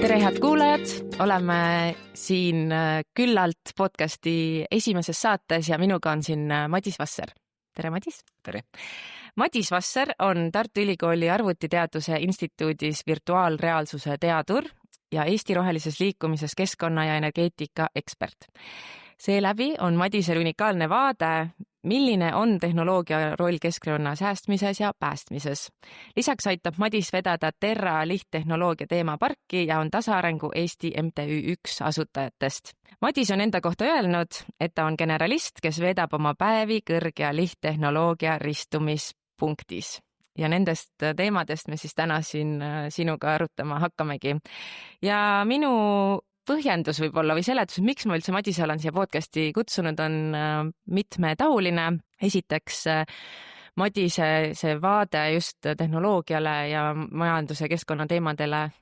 Tere, head kuulajad! Oleme siin Küllalt podcasti esimeses saates ja minuga on siin Madis Vasser. Tere, Madis! Tere! Madis Vasser on Tartu Ülikooli Arvutiteaduse Instituudis virtuaalreaalsuse teadur ja Eesti rohelises liikumises keskkonna ja energeetika ekspert. Seeläbi on Madisel unikaalne vaade, milline on tehnoloogia roll keskkonna säästmises ja päästmises. Lisaks aitab Madis vedada Terra lihttehnoloogia teemaparki ja on Tasaarengu Eesti MTÜ 1 asutajatest. Madis on enda kohta öelnud, et ta on generalist, kes vedab oma päevi kõrg- ja lihttehnoloogia ristumispunktis. Ja nendest teemadest me siis täna siin sinuga arutama hakkamegi. Ja minu põhjendus võib-olla või seletus, miks ma üldse Madise olen siia podcasti kutsunud, on mitmetahuline. Esiteks, Madise see vaade just tehnoloogiale ja majanduse keskkonna teemadele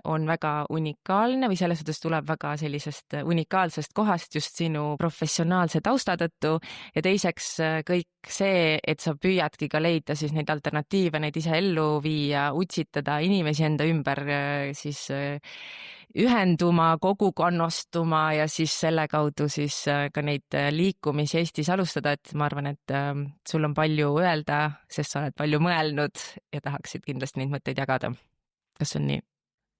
on väga unikaalne või selles suhtes tuleb väga sellisest unikaalsest kohast just sinu professionaalse tausta tõttu. Ja teiseks kõik see, et sa püüadki ka leida siis neid alternatiive, neid ise ellu viia, utsitada inimesi enda ümber siis ühenduma, kogukonnastuma ja siis selle kaudu siis ka neid liikumisi Eestis alustada, et ma arvan, et sul on palju öelda, sest sa oled palju mõelnud ja tahaksid kindlasti neid mõtteid jagada. Kas on nii?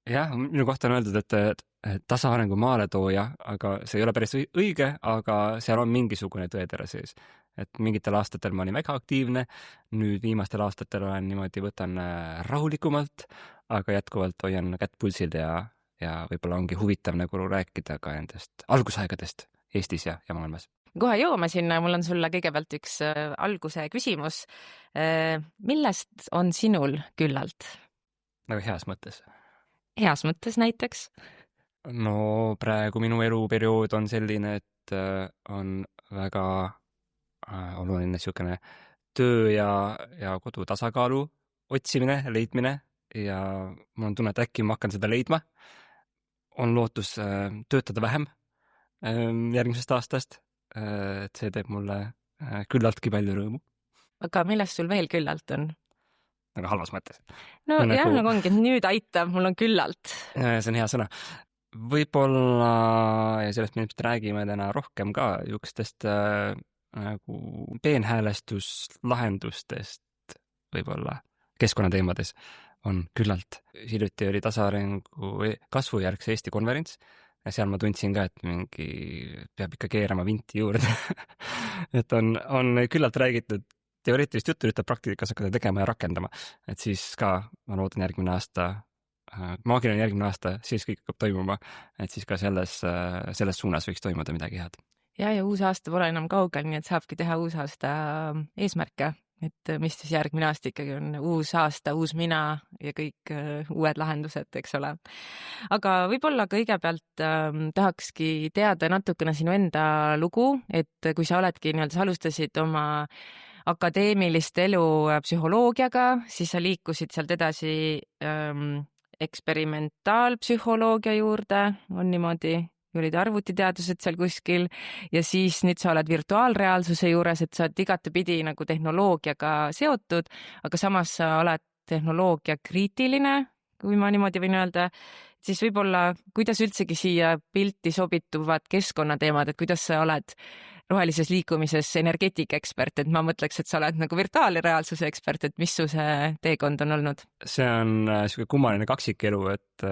Jah, minu kohta on öeldud, et tasaarengu maaletooja, aga see ei ole päris õige, aga seal on mingisugune tõetera sees. Et mingitel aastatel ma olin väga aktiivne, nüüd viimastel aastatel olen niimoodi võtan rahulikumalt, aga jätkuvalt hoian kätt pulsil ja võib-olla ongi huvitav nagu rääkida ka nendest algusaegadest Eestis ja maailmas. Kohe jõuame sinna, mul on sulle kõigepealt üks alguse küsimus. Millest on sinul küllalt? Nagu heas mõttes. Heas mõttes näiteks? No praegu minu eluperiood on selline, et on väga oluline niisugune töö ja kodu tasakaalu otsimine, leidmine ja mul on tunne, et äkki ma hakkan seda leidma. On lootus töötada vähem järgmisest aastast, et see teeb mulle küllaltki palju rõõmu. Aga millest sul veel küllalt on? Aga halvas mõttes. No jah, nagu ongi, et nüüd aitab, mul on küllalt. See on hea sõna. Võib-olla, ja sellest me ilmselt räägime täna rohkem ka, jõukstest nagu peenhäälestuslahendustest võib-olla keskkonnateemades on küllalt. Hiljuti oli Tasaarengu kasvujärgse Eesti konverents ja seal ma tundsin ka, et peab ikka keerama vinti juurde. Et on küllalt räägitud teoreetilist juttu, üritab praktikas hakata tegema ja rakendama. Et siis ka ma loodan järgmine aasta, siis kõik hakkab toimuma, et siis ka selles suunas võiks toimuda midagi head. Ja uus aasta pole enam kaugel, nii et saabki teha uus aasta eesmärke, et mis siis järgmine aasta ikkagi on uus aasta, uus mina ja kõik uued lahendused, eks ole. Aga võib-olla kõigepealt tahakski teada natukene sinu enda lugu, et kui sa oledki sa alustasid oma akadeemilist elu psühholoogiaga, siis sa liikusid sealt edasi eksperimentaalpsühholoogia juurde, on niimoodi, olid arvutiteadused seal kuskil ja siis nüüd sa oled virtuaalreaalsuse juures, et sa oled igatepidi nagu tehnoloogiaga seotud, aga samas sa oled tehnoloogia kriitiline, kui ma niimoodi võin öelda, siis võib-olla kuidas üldsegi siia pilti sobituvad keskkonnateemad, et kuidas sa oled rohelises liikumises energeetika ekspert, et ma mõtleks, et sa oled nagu virtuaalreaalsuse ekspert, et mis su see teekond on olnud? See on selline kummaline kaksikelu, et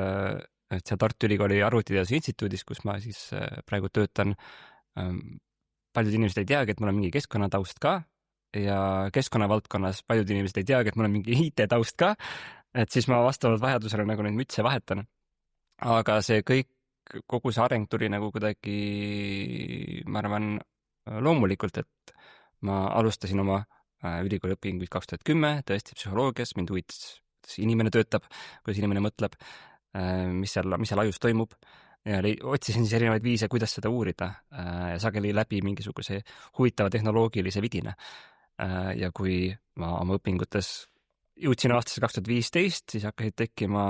seal Tartu Ülikooli Arvutiteaduse Instituudis, kus ma siis praegu töötan, paljud inimesed ei teagi, et mul on mingi keskkonnataust ka ja keskkonnavaldkonnas paljud inimesed ei teagi, et mul on mingi IT-taust ka, et siis ma vastavalt vajadusele nagu neid mütse vahetan. Aga see kogu see areng tuli nagu kuidagi, ma arvan, loomulikult, et ma alustasin oma ülikooli õpinguid 2010, tõesti psühholoogias, mind huvitas, kuidas inimene töötab, kuidas inimene mõtleb, mis seal ajus toimub ja otsisin siis erinevaid viise, kuidas seda uurida sageli läbi mingisuguse huvitava tehnoloogilise vidina. Ja kui ma oma õpingutes jõudsin aastasse 2015, siis hakkasid tekkima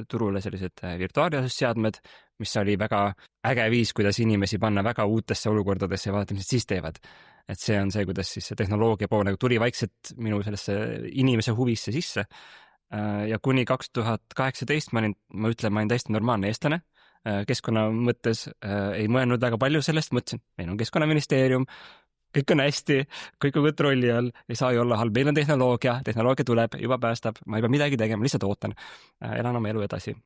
turule sellised virtuaalreaalsusseadmed, mis oli väga äge viis, kuidas inimesi panna väga uutesse olukordadesse ja vaadata, mis siis teevad. Et see on see, kuidas siis see tehnoloogia pool nagu tuli vaikselt minu sellesse inimese huvisse sisse. ja kuni 2018 ma olin täiesti normaalne eestlane. Keskkonna mõttes ei mõelnud väga palju sellest, mõtlesin, meil on Keskkonnaministeerium, kõik on hästi, kõik on kontrolli all, ei saa ju olla halb, meil on tehnoloogia tuleb, juba päästab, ma ei pea midagi tegema, lihtsalt ootan, elan oma elu edasi.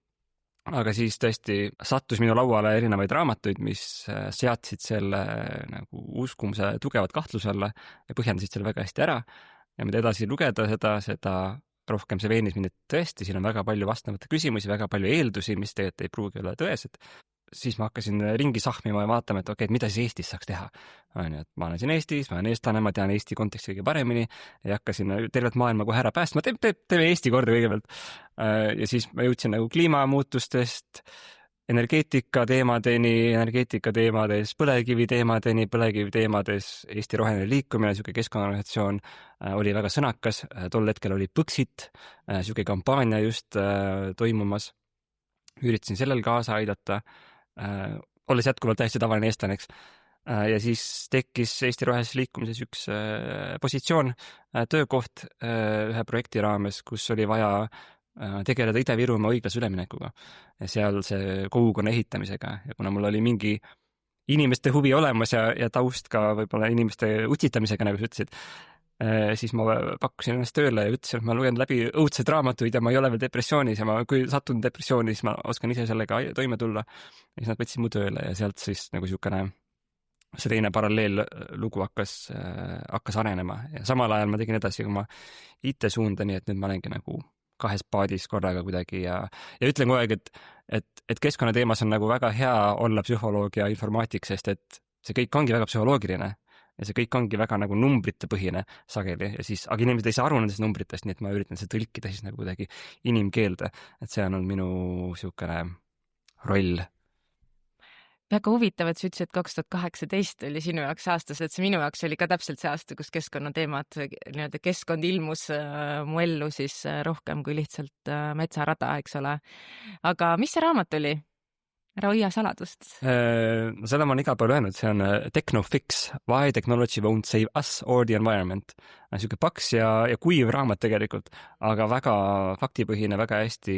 Aga siis tõesti sattus minu lauale erinevaid raamatuid, mis seadsid selle nagu uskumuse tugevat kahtluse alla ja põhjendasid selle väga hästi ära. Ja mida edasi lugeda seda rohkem see veenis mind, et tõesti, siin on väga palju vastamata küsimusi, väga palju eeldusi, mis tegelikult ei pruugi olla tõesed. Siis ma hakkasin ringi sahmima ja vaatama, et okei, mida siis Eestis saaks teha. Et ma olen siin Eestis, ma olen eestlane, ma tean Eesti konteksti kõige paremini ja hakkasin tervet maailma kohe ära päästma, teeme Eesti korda kõigepealt. Ja siis ma jõudsin nagu kliimamuutustest, energeetika teemades, põlevkivi teemades, Eesti roheline liikumine, siuke keskkonnaorganisatsioon oli väga sõnakas, tol hetkel oli Põxit, siuke kampaania just toimumas, üritasin sellel kaasa aidata, olles jätkuvalt täiesti tavaline eestlaneks. Ja siis tekkis Eesti rohelises liikumises üks positsioon, töökoht ühe projekti raames, kus oli vaja tegeleda Ida-Virumaa õiglase üleminekuga ja seal see kogukonna ehitamisega ja kuna mul oli mingi inimeste huvi olemas ja taust ka võib-olla inimeste utsitamisega, nagu sa ütlesid, siis ma pakkusin ennast tööle ja ütlesin, et ma lugen läbi õudseid raamatuid ja ma ei ole veel depressioonis ja kui satun depressiooni, siis ma oskan ise sellega toime tulla. Ja siis nad võtsid mu tööle ja sealt siis nagu siukene see teine paralleellugu hakkas arenema ja samal ajal ma tegin edasi oma IT-suunda, nii et nüüd ma olengi nagu kahes paadis korraga kuidagi ja ütlen kogu aeg, et keskkonnateemas on nagu väga hea olla psühholoog ja informaatik, sest et see kõik ongi väga psühholoogiline ja see kõik ongi väga nagu numbrite põhine sageli ja siis, aga inimesed ei saa aru nendest numbritest, nii et ma üritan seda tõlkida siis nagu kuidagi inimkeelde, et see on minu siukene roll. Väga huvitav, et sa ütlesid, et 2018 oli sinu jaoks aastas, et see minu jaoks oli ka täpselt see aasta, kus keskkonnateemad, nii-öelda keskkond ilmus mu ellu siis rohkem kui lihtsalt metsarada, eks ole. Aga mis see raamat oli? Ära hoia saladust. Seda ma olen igal pool öelnud, see on Technofix, Why Technology Won't Save Us or the Environment. Siuke paks ja kuiv raamat tegelikult, aga väga faktipõhine, väga hästi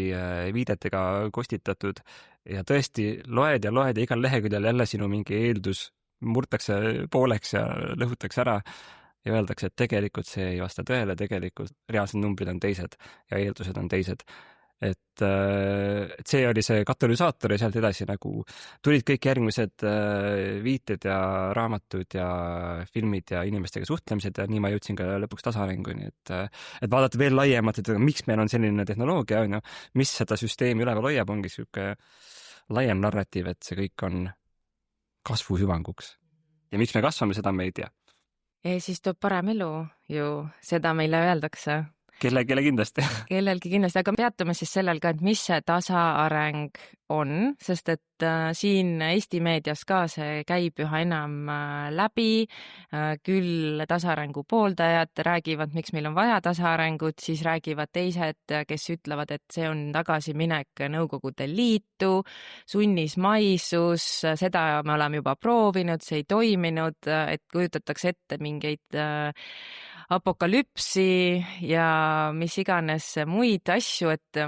viidetega kostitatud ja tõesti loed ja igal leheküljel jälle sinu mingi eeldus murtakse pooleks ja lõhutakse ära ja öeldakse, et tegelikult see ei vasta tõele, tegelikult reaalsed numbrid on teised ja eeldused on teised. Et see oli see katalüsaator ja sealt edasi nagu tulid kõik järgmised viited ja raamatud ja filmid ja inimestega suhtlemised ja nii ma jõudsin ka lõpuks tasaarenguni, et vaadata veel laiemalt, et miks meil on selline tehnoloogia, mis seda süsteemi üleval hoiab, ongi siuke laiem narratiiv, et see kõik on kasvu hüvanguks ja miks me kasvame, seda me ei tea. Ja siis tuleb parem elu ju, seda meile öeldakse. Kellelgi kindlasti. Kellelgi kindlasti, aga peatume siis sellel ka, et mis see tasaareng on, sest et siin Eesti meedias ka see käib üha enam läbi, küll tasaarengu pooldajad räägivad, miks meil on vaja tasaarengut, siis räägivad teised, kes ütlevad, et see on tagasiminek Nõukogude Liitu, sunnismaisus, seda me oleme juba proovinud, see ei toiminud, et kujutatakse ette mingeid apokalüpsi ja mis iganes muid asju, et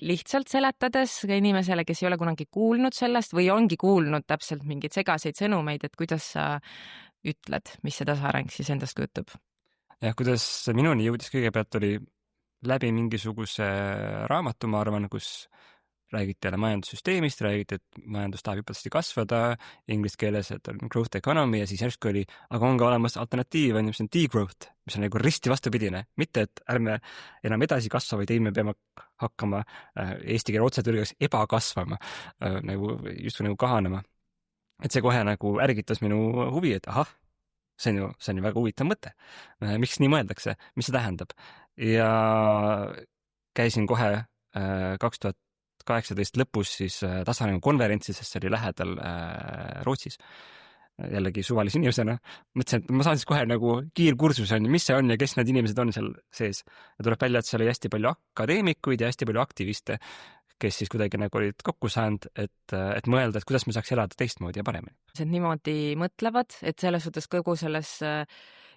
lihtsalt seletades ka inimesele, kes ei ole kunagi kuulnud sellest või ongi kuulnud täpselt mingeid segaseid sõnumeid, et kuidas sa ütled, mis see tasaareng siis endast kujutab? Ja kuidas minuni jõudis kõigepealt oli läbi mingisuguse raamatu, ma arvan, kus räägiti jälle majandussüsteemist, räägiti, et majandus tahab hüppeliselt kasvada, inglise keeles, et on growth economy ja siis järsku oli, aga on ka olemas alternatiiv, mis on degrowth, mis on nagu risti vastupidine. Mitte, et ärme enam edasi kasva, vaid me peame hakkama eesti keele otsetõlges ebakasvama, justkui nagu kahanema. Et see kohe nagu ärgitas minu huvi, et ahah, see on ju väga huvitav mõte. Miks nii mõeldakse? Mis see tähendab? Ja käisin kohe 2018 lõpus siis tasaarengu konverentsi, sest see oli lähedal Rootsis. Jällegi suvalise inimesena. Mõtlesin, et ma saan siis kohe nagu kiirkursus on, mis see on ja kes need inimesed on seal sees. Ja tuleb välja, et seal oli hästi palju akadeemikuid ja hästi palju aktiviste, kes siis kuidagi nagu olid kokku saanud, et mõelda, et kuidas me saaks elada teistmoodi ja paremini. niimoodi mõtlevad, et selles suhtes kogu selles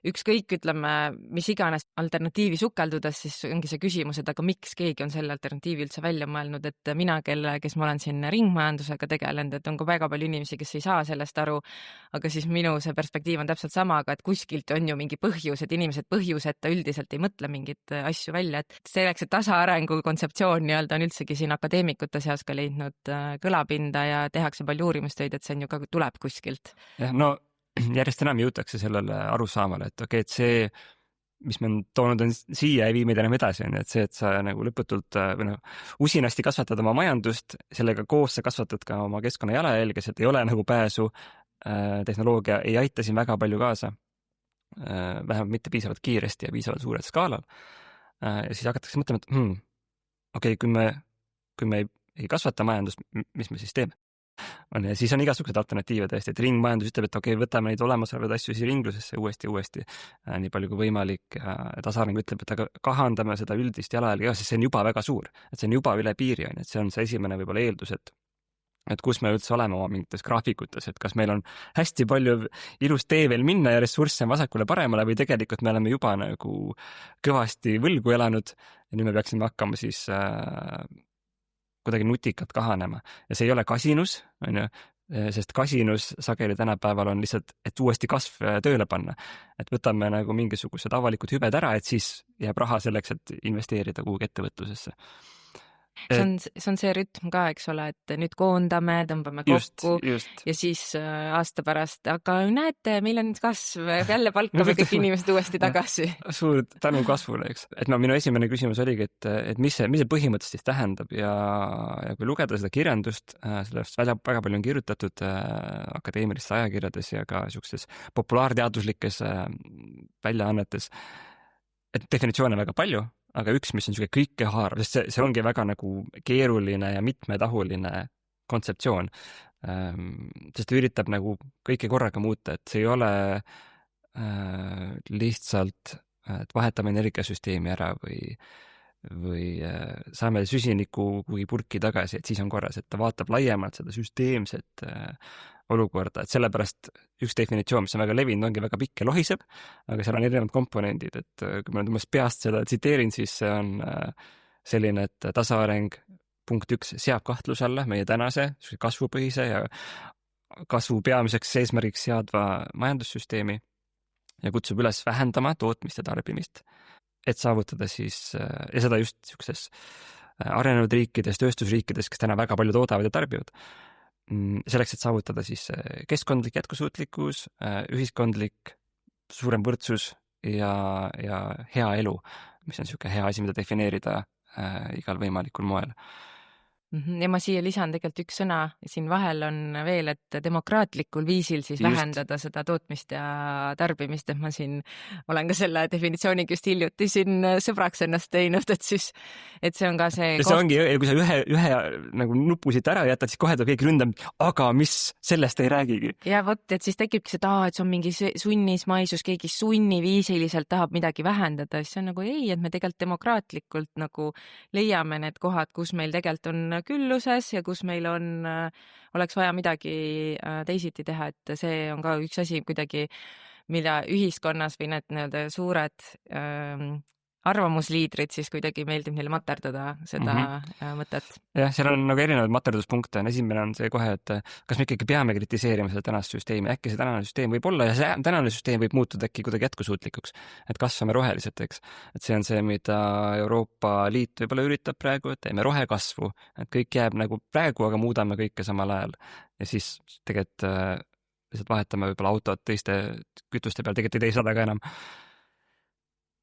ükskõik, ütleme, mis iganes alternatiivi sukeldudes, siis ongi see küsimus, et aga miks keegi on selle alternatiivi üldse välja mõelnud, et mina, kes ma olen siin ringmajandusega tegelenud, et on ka väga palju inimesi, kes ei saa sellest aru, aga siis minu see perspektiiv on täpselt sama, aga et kuskilt on ju mingi põhjus, et inimesed põhjuseta üldiselt ei mõtle mingeid asju välja, et selleks, et tasaarengu kontseptsioon nii-öelda on üldsegi siin akadeemikute seas ka leidnud kõlapinda ja tehakse palju uurimustöid, et see on ju ka tuleb kuskilt. Jah, no järjest enam jõutakse sellele arusaamale, et okei, et see, mis me on toonud on siia, ei vii meid enam edasi, on, et see, et sa nagu lõputult või noh, usinasti kasvatad oma majandust, sellega koos sa kasvatad ka oma keskkonna jalajälge, et ei ole nagu pääsu, tehnoloogia ei aita siin väga palju kaasa, vähemalt mitte piisavalt kiiresti ja piisavalt suurel skaalal. Ja siis hakatakse mõtlema, et okei, kui me ei kasvata majandust, mis me siis teeme? Ja siis on igasugused alternatiive tõesti, et ringmajandus ütleb, et okei, võtame neid olemasolevaid asju siis ringlusesse uuesti, nii palju kui võimalik. Tasaareng ütleb, et aga kahandame seda üldist jalajälge, sest see on juba väga suur, et see on juba üle piiri, et see on see esimene võib-olla eeldus, et kus me üldse oleme oma mingites graafikutes, et kas meil on hästi palju ilus tee veel minna ja ressursse vasakule paremale või tegelikult me oleme juba nagu kõvasti võlgu elanud ja nüüd me peaksime hakkama siis kuidagi nutikalt kahanema. Ja see ei ole kasinus, on ju, sest kasinus sageli tänapäeval on lihtsalt, et uuesti kasv tööle panna. Et võtame nagu mingisugused avalikud hüved ära, et siis jääb raha selleks, et investeerida kuhugi ettevõtlusesse. See on see rütm ka, eks ole, et nüüd koondame, tõmbame kokku just. Ja siis aasta pärast, aga näete, meil on kasv, jälle palkame kõik inimesed uuesti tagasi. Suur tänu kasvule, eks. Et no minu esimene küsimus oligi, et mis see põhimõtteliselt siis tähendab ja kui lugeda seda kirjandust, sellest väga palju on kirjutatud akadeemilistes ajakirjades ja ka niisugustes populaarteaduslikes väljaannetes, et definitsioone väga palju, aga üks, mis on kõike haarav, sest see ongi väga nagu keeruline ja mitmetahuline kontseptsioon, sest ta üritab nagu kõike korraga muuta, et see ei ole lihtsalt, et vahetame energiasüsteemi ära või saame süsiniku kuhugi purki tagasi, et siis on korras, et ta vaatab laiemalt seda süsteemset olukorda, et sellepärast üks definitsioon, mis on väga levinud, ongi väga pikk ja lohiseb, aga seal on erinevad komponendid, et kui ma nüüd umbes peast seda tsiteerin, siis see on selline, et tasaareng punkt 1 seab kahtluse alla meie tänase kasvupõhise ja kasvu peamiseks eesmärgiks seadva majandussüsteemi ja kutsub üles vähendama tootmist ja tarbimist, et saavutada siis, ja seda just niisuguses arenenud riikides, tööstusriikides, kes täna väga palju toodavad ja tarbivad, selleks, et saavutada siis keskkondlik jätkusuutlikkus, ühiskondlik suurem võrdsus ja hea elu, mis on niisugune hea asi, mida defineerida igal võimalikul moel. Ja ma siia lisan tegelikult üks sõna, siin vahel on veel, et demokraatlikul viisil siis vähendada seda tootmist ja tarbimist, et ma siin olen ka selle definitsiooniga just hiljuti siin sõbraks ennast teinud, et see on ka see ja see ongi, kui sa ühe nagu nupu siit ära jätad, siis kohe ta kõik ründab, aga mis sellest ei räägigi. Ja vot, et siis tekibki see, et see on mingi sunnismaisus, keegi sunniviisiliselt tahab midagi vähendada, siis see on nagu ei, et me tegelikult demokraatlikult nagu leiame need kohad, kus meil tegelikult on külluses ja kus meil oleks vaja midagi teisiti teha, et see on ka üks asi kuidagi, mida ühiskonnas või need nii-öelda suured arvamusliidrid siis kuidagi meeldib neile materdada seda mõtet. Jah, seal on nagu erinevaid materduspunkte. Esimene on see kohe, et kas me ikkagi peame kritiseerima seda tänast süsteemi, äkki see tänane süsteem võib olla ja see tänane süsteem võib muutuda äkki kuidagi jätkusuutlikuks, et kasvame roheliselt, eks. Et see on see, mida Euroopa Liit võib-olla üritab praegu, et teeme rohekasvu, et kõik jääb nagu praegu, aga muudame kõike samal ajal. Ja siis tegelikult lihtsalt vahetame võib-olla autot teiste kütuste peal, tegelikult ei tee seda ka enam.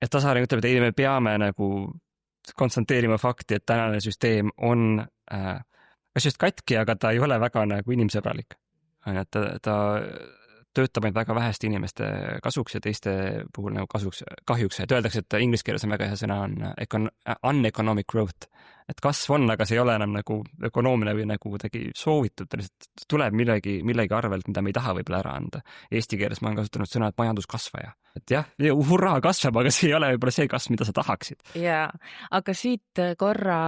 Et tasaareng ütleb, et ei, me peame nagu konstanteerima fakti, et tänane süsteem on kas just katki, aga ta ei ole väga nagu inimsõbralik. Et ta töötab ainult väga väheste inimeste kasuks ja teiste puhul nagu kahjuks. Et öeldakse, et inglise keeles on väga hea sõna on uneconomic growth. Et kasv on, aga see ei ole enam nagu ökonoomine või nagu kuidagi soovitud. Tuleb millegi arvelt, mida me ei taha võib-olla ära anda. Eesti keeles ma olen kasutanud sõna, et majanduskasvaja. et jah, hurraa kasvab, aga see ei ole võib-olla see kasv, mida sa tahaksid. Ja, aga siit korra,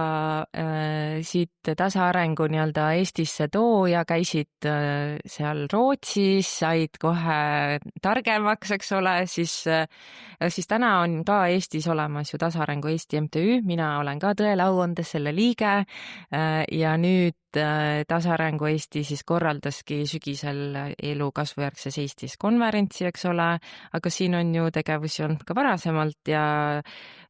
siit tasaarengu nii-öelda Eestisse tooja käisid seal Rootsis, said kohe targemaks, eks ole, siis täna on ka Eestis olemas ju Tasaarengu Eesti MTÜ, mina olen ka tõelauandes selle liige ja nüüd Tasaarengu Eesti siis korraldaski sügisel elu kasvujärgses Eestis konverentsi, eks ole, aga siin on ju tegevusi olnud ka varasemalt ja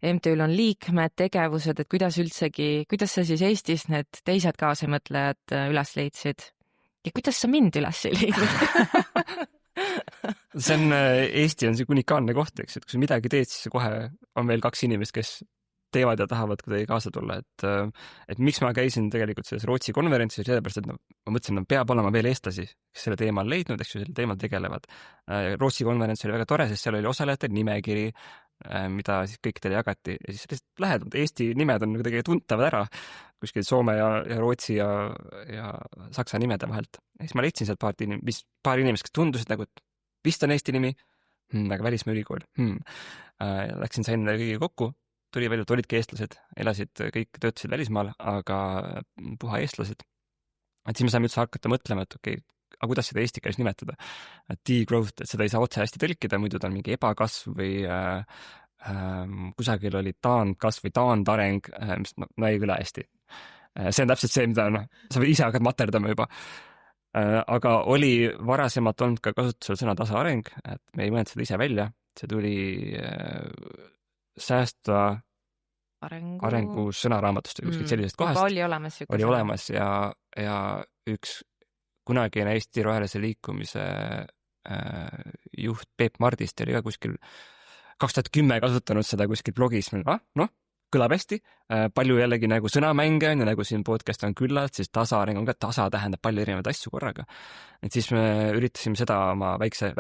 MTÜ-l on liikmed, tegevused, et kuidas sa siis Eestis need teised kaasamõtlejad üles leidsid? Ja kuidas sa mind üles ei leidnud? See on, Eesti on see unikaalne koht, eks, et kui sa midagi teed, siis kohe on veel 2 inimest, kes teevad ja tahavad kuidagi kaasa tulla, et miks ma käisin tegelikult selles Rootsi konverentsis, sellepärast, et ma mõtlesin, et peab olema veel eestlasi, kes selle teemal leidnud, eks ju, selle teemal tegelevad. Rootsi konverents oli väga tore, sest seal oli osalejatel nimekiri, mida siis kõikidele jagati ja siis lähedalt Eesti nimed on kuidagi tuntavad ära kuskil Soome ja Rootsi ja Saksa nimede vahelt. Ja siis ma leidsin sealt paar inimest, kes tundusid nagu, et vist on Eesti nimi, aga välismaa ülikool. Läksin sain kõigi kokku, tuli välja, et olidki eestlased, kõik töötasid välismaal, aga puha eestlased. Et siis me saime üldse hakata mõtlema, et okei, aga kuidas seda eesti keeles nimetada? Degrowth, et seda ei saa otse hästi tõlkida, muidu ta on mingi ebakasv või kusagil oli taandkasv või taandareng, mis ei kõla hästi. See on täpselt see, mida sa ise hakkad materdama juba. Aga oli varasemalt olnud ka kasutusel sõna tasaareng, et me ei mõelnud seda ise välja, see tuli säästva arengu sõnaraamatust või kuskilt sellisest kohast. Oli olemas ja üks kunagine Eesti Rohelise Liikumise juht Peep Mardist oli ka kuskil 2010 kasutanud seda kuskil blogis. Kõlab hästi. Palju jällegi nagu sõnamänge on ja nagu siin podcast on küllalt, siis tasaareng on ka tasa tähendab palju erinevaid asju korraga. Et siis me üritasime seda oma väikse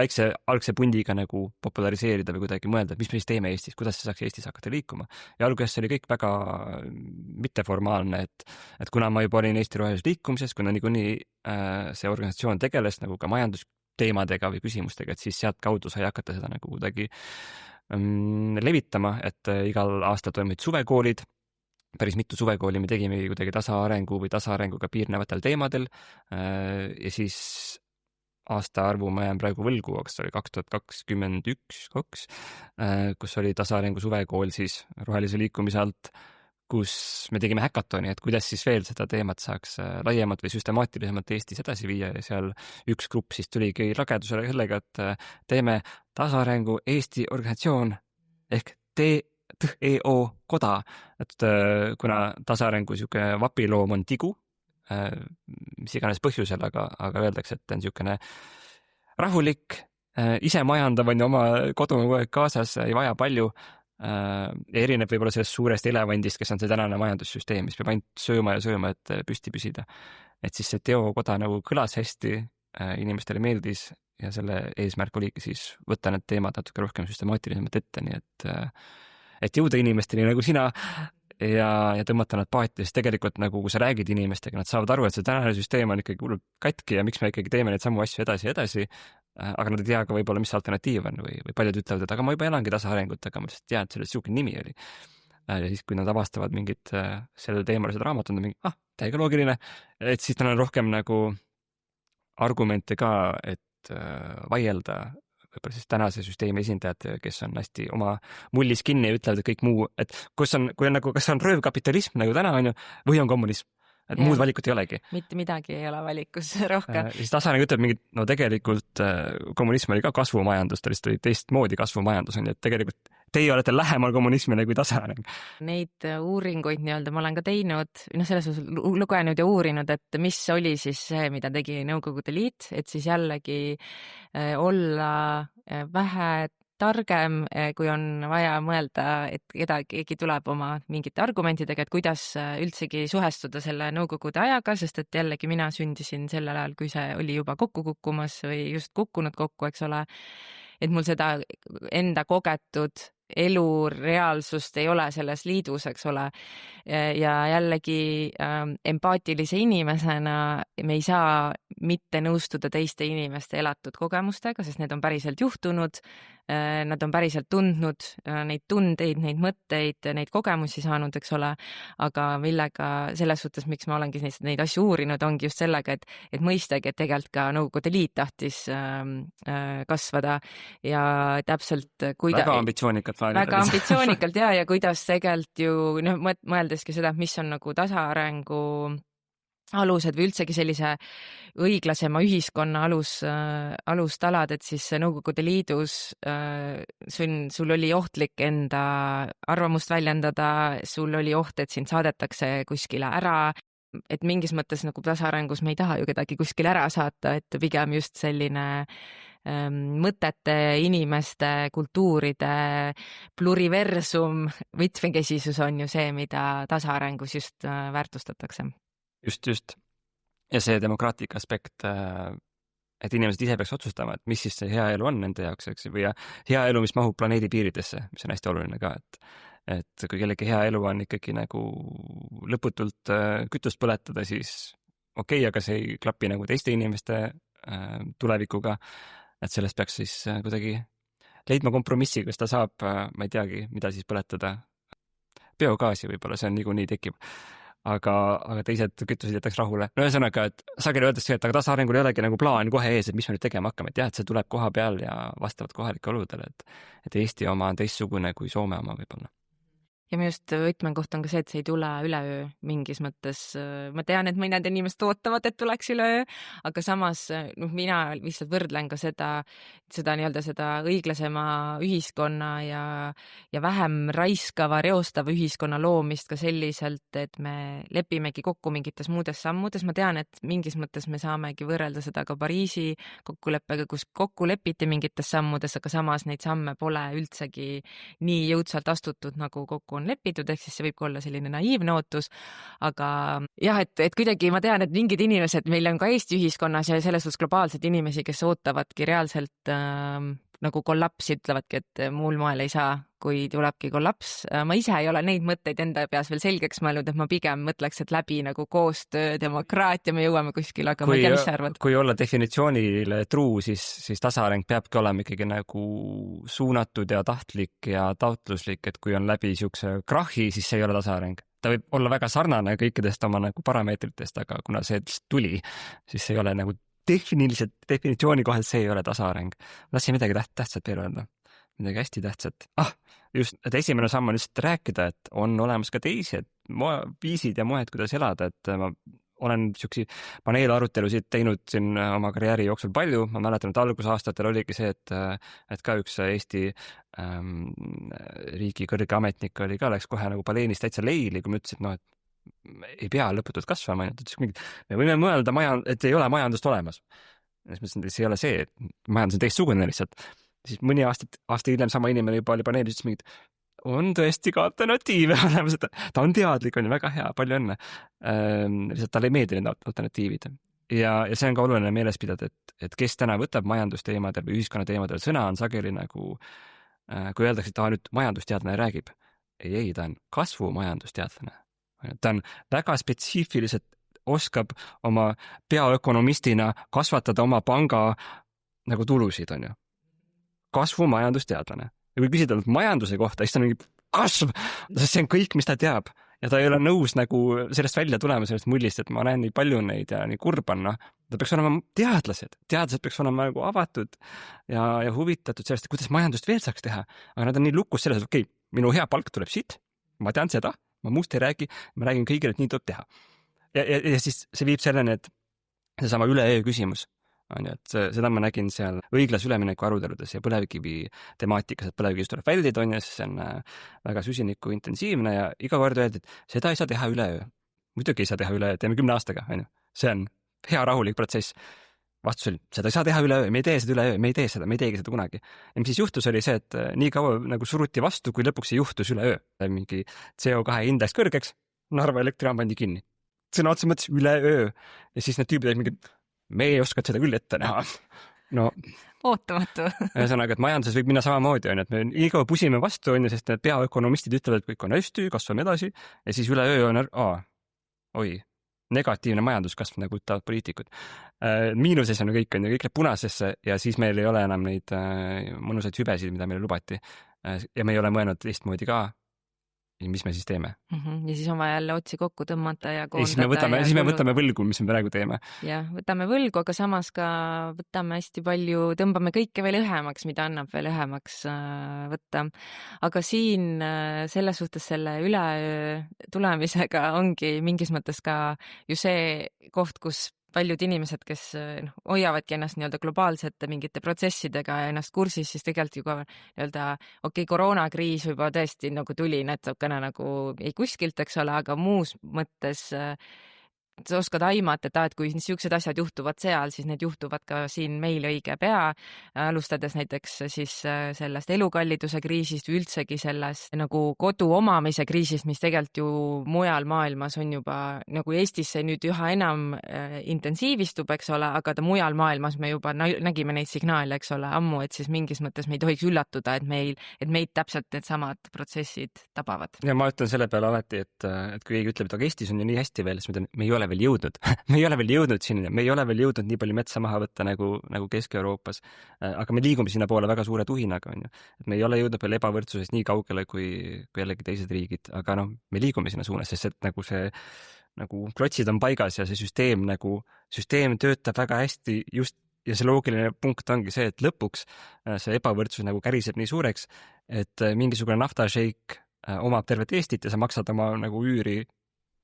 algse pundiga nagu populariseerida või kuidagi mõelda, et mis me siis teeme Eestis, kuidas see saaks Eestis hakata liikuma. Ja alguses oli kõik väga mitteformaalne, et kuna ma juba olin Eesti Rohelises Liikumises, kuna niikuinii see organisatsioon tegeles nagu ka majandusteemadega või küsimustega, et siis sealt kaudu sai hakata seda nagu kuidagi levitama, et igal aastal toimusid suvekoolid, päris mitu suvekooli me tegime kuidagi tasaarengu või tasaarenguga piirnevatel teemadel ja siis aastaarvu ma jään praegu võlgu, aga see oli 2021, kus oli tasaarengu suvekool siis Rohelise Liikumise alt, kus me tegime häkatoni, et kuidas siis veel seda teemat saaks laiemalt või süstemaatilisemalt Eestis edasi viia ja seal üks grupp siis tuligi lagedusele sellega, et teeme tasaarengu Eesti organisatsioon ehk TEO koda, et kuna tasaarengu siuke vapiloom on tigu, mis iganes põhjusel, aga öeldakse, et on siukene rahulik, ise majandav on ju oma kodu kogu aeg kaasas, ei vaja palju, erineb võib-olla sellest suurest elevandist, kes on see tänane majandussüsteem, mis peab ainult sööma ja sööma, et püsti püsida. Et siis see teokoda nagu kõlas hästi, inimestele meeldis ja selle eesmärk oligi siis võtta need teemad natuke rohkem süstemaatilisemalt ette, nii et jõuda inimesteni nagu sina ja tõmmata nad paati, sest tegelikult nagu kui sa räägid inimestega, nad saavad aru, et see tänane süsteem on ikkagi hullult katki ja miks me ikkagi teeme neid samu asju edasi, aga nad ei tea ka võib-olla, mis alternatiiv on või paljud ütlevad, et aga ma juba elangi tasaarengut, aga ma lihtsalt tean, et sellest siuke nimi oli. Ja siis, kui nad avastavad mingit sellel teemalised raamatid, on mingi, täiega loogiline, et siis tal on rohkem nagu argumente ka, et vaielda võib-olla siis tänase süsteemi esindajad, kes on hästi oma mullis kinni ja ütlevad, et kõik muu, et kui on nagu, kas on röövkapitalism nagu täna on ju, või on kommunism. Et muud valikut ei olegi. Mitte midagi ei ole valikus rohkem. Siis tasaarengu ütleb mingit, no tegelikult kommunism oli ka kasvumajandus, ta lihtsalt oli teistmoodi kasvumajandus, on, et tegelikult teie olete lähemal kommunismile kui tasaareng. Neid uuringuid nii-öelda ma olen ka teinud, selles osas lugenud ja uurinud, et mis oli siis see, mida tegi Nõukogude Liit, et siis jällegi olla vähe targem, kui on vaja mõelda, et keegi tuleb oma mingite argumentidega, et kuidas üldsegi suhestuda selle Nõukogude ajaga, sest et jällegi mina sündisin sellel ajal, kui see oli juba kokku kukkumas või just kukkunud kokku, eks ole, et mul seda enda kogetud elu reaalsust ei ole selles liidus, eks ole. Ja jällegi empaatilise inimesena me ei saa mitte nõustuda teiste inimeste elatud kogemustega, sest need on päriselt juhtunud. nad on päriselt tundnud neid tundeid, neid mõtteid, neid kogemusi saanud, eks ole, aga millega selles suhtes, miks ma olengi neid asju uurinud, ongi just sellega, et mõistagi, et tegelikult ka Nõukogude Liit tahtis kasvada ja täpselt väga ambitsioonikalt väga ambitsioonikalt ja kuidas tegelikult ju mõeldeski seda, mis on nagu tasaarengu alused või üldsegi sellise õiglasema ühiskonna alustalad, et siis Nõukogude Liidus sul oli ohtlik enda arvamust väljendada, sul oli oht, et sind saadetakse kuskile ära, et mingis mõttes nagu tasaarengus me ei taha ju kedagi kuskile ära saata, et pigem just selline mõtete, inimeste, kultuuride pluriversum, mitmekesisus on ju see, mida tasaarengus just väärtustatakse. Just. Ja see demokraatlik aspekt, et inimesed ise peaks otsustama, et mis siis see hea elu on nende jaoks, eks, või hea elu, mis mahub planeedi piiridesse, mis on hästi oluline ka, et kui kellegi hea elu on ikkagi nagu lõputult kütust põletada, siis okei, aga see ei klapi nagu teiste inimeste tulevikuga, et sellest peaks siis kuidagi leidma kompromissi, kas ta saab, ma ei teagi, mida siis põletada, biogaasi võib-olla, see on niikuinii tekib. Aga teised kütused jätaks rahule. No ühesõnaga, et sageli öeldakse, et aga tasaarengul ei olegi nagu plaan kohe ees, et mis me nüüd tegema hakkame, et jah, et see tuleb koha peal ja vastavalt kohalike oludele, et Eesti oma on teistsugune kui Soome oma võib-olla. Ja minu just võtmenkoht on ka see, et see ei tule üleöö mingis mõttes. Ma tean, et mõned inimesed ootavad, et tuleks üleöö, aga samas mina lihtsalt võrdlen ka seda nii-öelda seda õiglasema ühiskonna ja vähem raiskava, reostava ühiskonna loomist ka selliselt, et me lepimegi kokku mingites muudes sammudes. Ma tean, et mingis mõttes me saamegi võrrelda seda ka Pariisi kokkuleppega, kus kokku lepiti mingites sammudes, aga samas neid samme pole üldsegi nii jõudsalt astutud, nagu kokku on lepitud, ehk siis see võib olla selline naiivne ootus, aga jah, et kuidagi ma tean, et mingid inimesed, meil on ka Eesti ühiskonnas ja selles suhtes globaalselt inimesi, kes ootavadki reaalselt nagu kollapsi, ütlevadki, et muul moel ei saa, kui tulebki kollaps. Ma ise ei ole neid mõtteid enda peas veel selgeks mõelnud, et ma pigem mõtleks, et läbi nagu koostöö, demokraatia me jõuame kuskile, aga ma ei tea, mis sa arvad? Kui olla definitsioonile truu, siis tasaareng peabki olema ikkagi nagu suunatud ja tahtlik ja taotluslik, et kui on läbi siukse krahhi, siis see ei ole tasaareng. Ta võib olla väga sarnane kõikidest oma nagu parameetritest, aga kuna see tuli, siis see ei ole nagu definitsiooni kohaselt see ei ole tasaareng. Lassi midagi tähtsat veel öelda. Midagi hästi tähtsat. Just, et esimene samm on lihtsalt rääkida, et on olemas ka teised viisid ja moed, kuidas elada, et ma olen siuksi paneelarutelusid teinud siin oma karjääri jooksul palju. Ma mäletan, et algusaastatel oligi see, et ka üks Eesti riigi kõrge ametnik oli ka, läks kohe nagu paleenist täitsa leili, kui ma ütlesin, et ei pea lõputult kasvama, me võime mõelda, et ei ole majandust olemas. Siis mõtlesin, et see ei ole see, et majandus on teistsugune lihtsalt. Siis mõni aasta hiljem sama inimene juba oli paneelis, ütles on tõesti ka alternatiive olemas, et ta on teadlik, on ju väga hea, palju õnne. Lihtsalt talle ei meeldi need alternatiivid. Ja see on ka oluline meeles pidada, et kes täna võtab majandusteemadel või ühiskonnateemadel sõna, on sageli nagu, kui öeldakse, et nüüd majandusteadlane räägib. Ei, ta on kasvumajandusteadlane. Ta on väga spetsiifiliselt oskab oma peaökonomistina kasvatada oma panga nagu tulusid, on ju. Kasvumajandusteadlane. Ja kui küsida majanduse kohta, siis ta on mingi kasv, sest see on kõik, mis ta teab. Ja ta ei ole nõus nagu sellest välja tulema, sellest mullist, et ma näen nii palju neid ja nii kurban. Ta peaks olema teadlased. Teadlased peaks olema nagu avatud ja huvitatud sellest, kuidas majandust veel saaks teha. Aga nad on nii lukus selles, et okei, minu hea palk tuleb siit, ma tean seda, ma muust ei räägi, ma räägin kõigile, et nii tuleb teha. Ja siis see viib selleni, et seesama üleöö küsimus on ju, et seda ma nägin seal õiglase ülemineku aruteludes ja põlevkivi temaatikas, et põlevkivist tuleb väldida, on ju, siis see on väga süsiniku intensiivne ja iga kord öeldi, et seda ei saa teha üleöö. Muidugi ei saa teha üleöö, teeme 10 aastaga, on ju. See on hea rahulik protsess. Vastus oli, seda ei saa teha üleöö, me ei tee seda üleöö, me ei tee seda, me ei teegi seda kunagi. Ja mis siis juhtus oli see, et nii kaua nagu suruti vastu, kui lõpuks see juhtus üleöö. Mingi CO2 indeks kõrgeks, Narva elektrijaam pandi kinni. Sõna otsa mõttes üleöö. Ja siis need tüübid olid mingi, me ei oska seda küll ette näha. No, ootamatu. Ühesõnaga, et majanduses võib minna samamoodi, on, et me nii kaua pusime vastu, on, sest need peaökonomistid ütlevad, et kõik on hästi, kasvame edasi ja siis üleöö on, negatiivne majanduskasv, nagu ütlevad poliitikud. miinuses on ju kõik läheb punasesse ja siis meil ei ole enam neid mõnusaid hübesid, mida meile lubati. Ja me ei ole mõelnud teistmoodi ka. Ja mis me siis teeme? Ja siis on vaja jälle otsi kokku tõmmata ja koondada. Ja siis me võtame võlgu, mis me praegu teeme. Jah, võtame võlgu, aga samas ka võtame hästi palju, tõmbame kõike veel õhemaks, mida annab veel õhemaks võtta. Aga siin selles suhtes selle üle tulemisega ongi mingis mõttes ka ju see koht, kus paljud inimesed, kes hoiavadki ennast nii-öelda globaalsete mingite protsessidega ja ennast kursis, siis tegelikult ju ka nii-öelda koroonakriis juba tõesti nagu tuli natukene nagu ei kuskilt, eks ole, aga muus mõttes sa oskad aimata, et kui niisugused asjad juhtuvad seal, siis need juhtuvad ka siin meil õige pea, alustades näiteks siis sellest elukalliduse kriisist või üldsegi sellest nagu kodu omamise kriisist, mis tegelikult ju mujal maailmas on juba nagu Eestis see nüüd üha enam intensiivistub, eks ole, aga ta mujal maailmas me juba nägime neid signaale, eks ole, ammu, et siis mingis mõttes me ei tohiks üllatuda, et meid täpselt need samad protsessid tabavad. Ja ma ütlen selle peale alati, et kui keegi ütleb, et aga Eestis on ju nii hästi veel, siis me ei ole veel jõudnud. Me ei ole veel jõudnud sinna, me ei ole veel jõudnud nii palju metsa maha võtta nagu Kesk-Euroopas, aga me liigume sinna poole väga suure tuhinaga, on ju. Et me ei ole jõudnud veel ebavõrdsusest nii kaugele kui jällegi teised riigid, aga me liigume sinna suunas, sest et nagu see nagu klotsid on paigas ja see süsteem töötab väga hästi just ja see loogiline punkt ongi see, et lõpuks see ebavõrdsus nagu käriseb nii suureks, et mingisugune naftašeik omab tervet Eestit ja sa maksad oma nagu üüri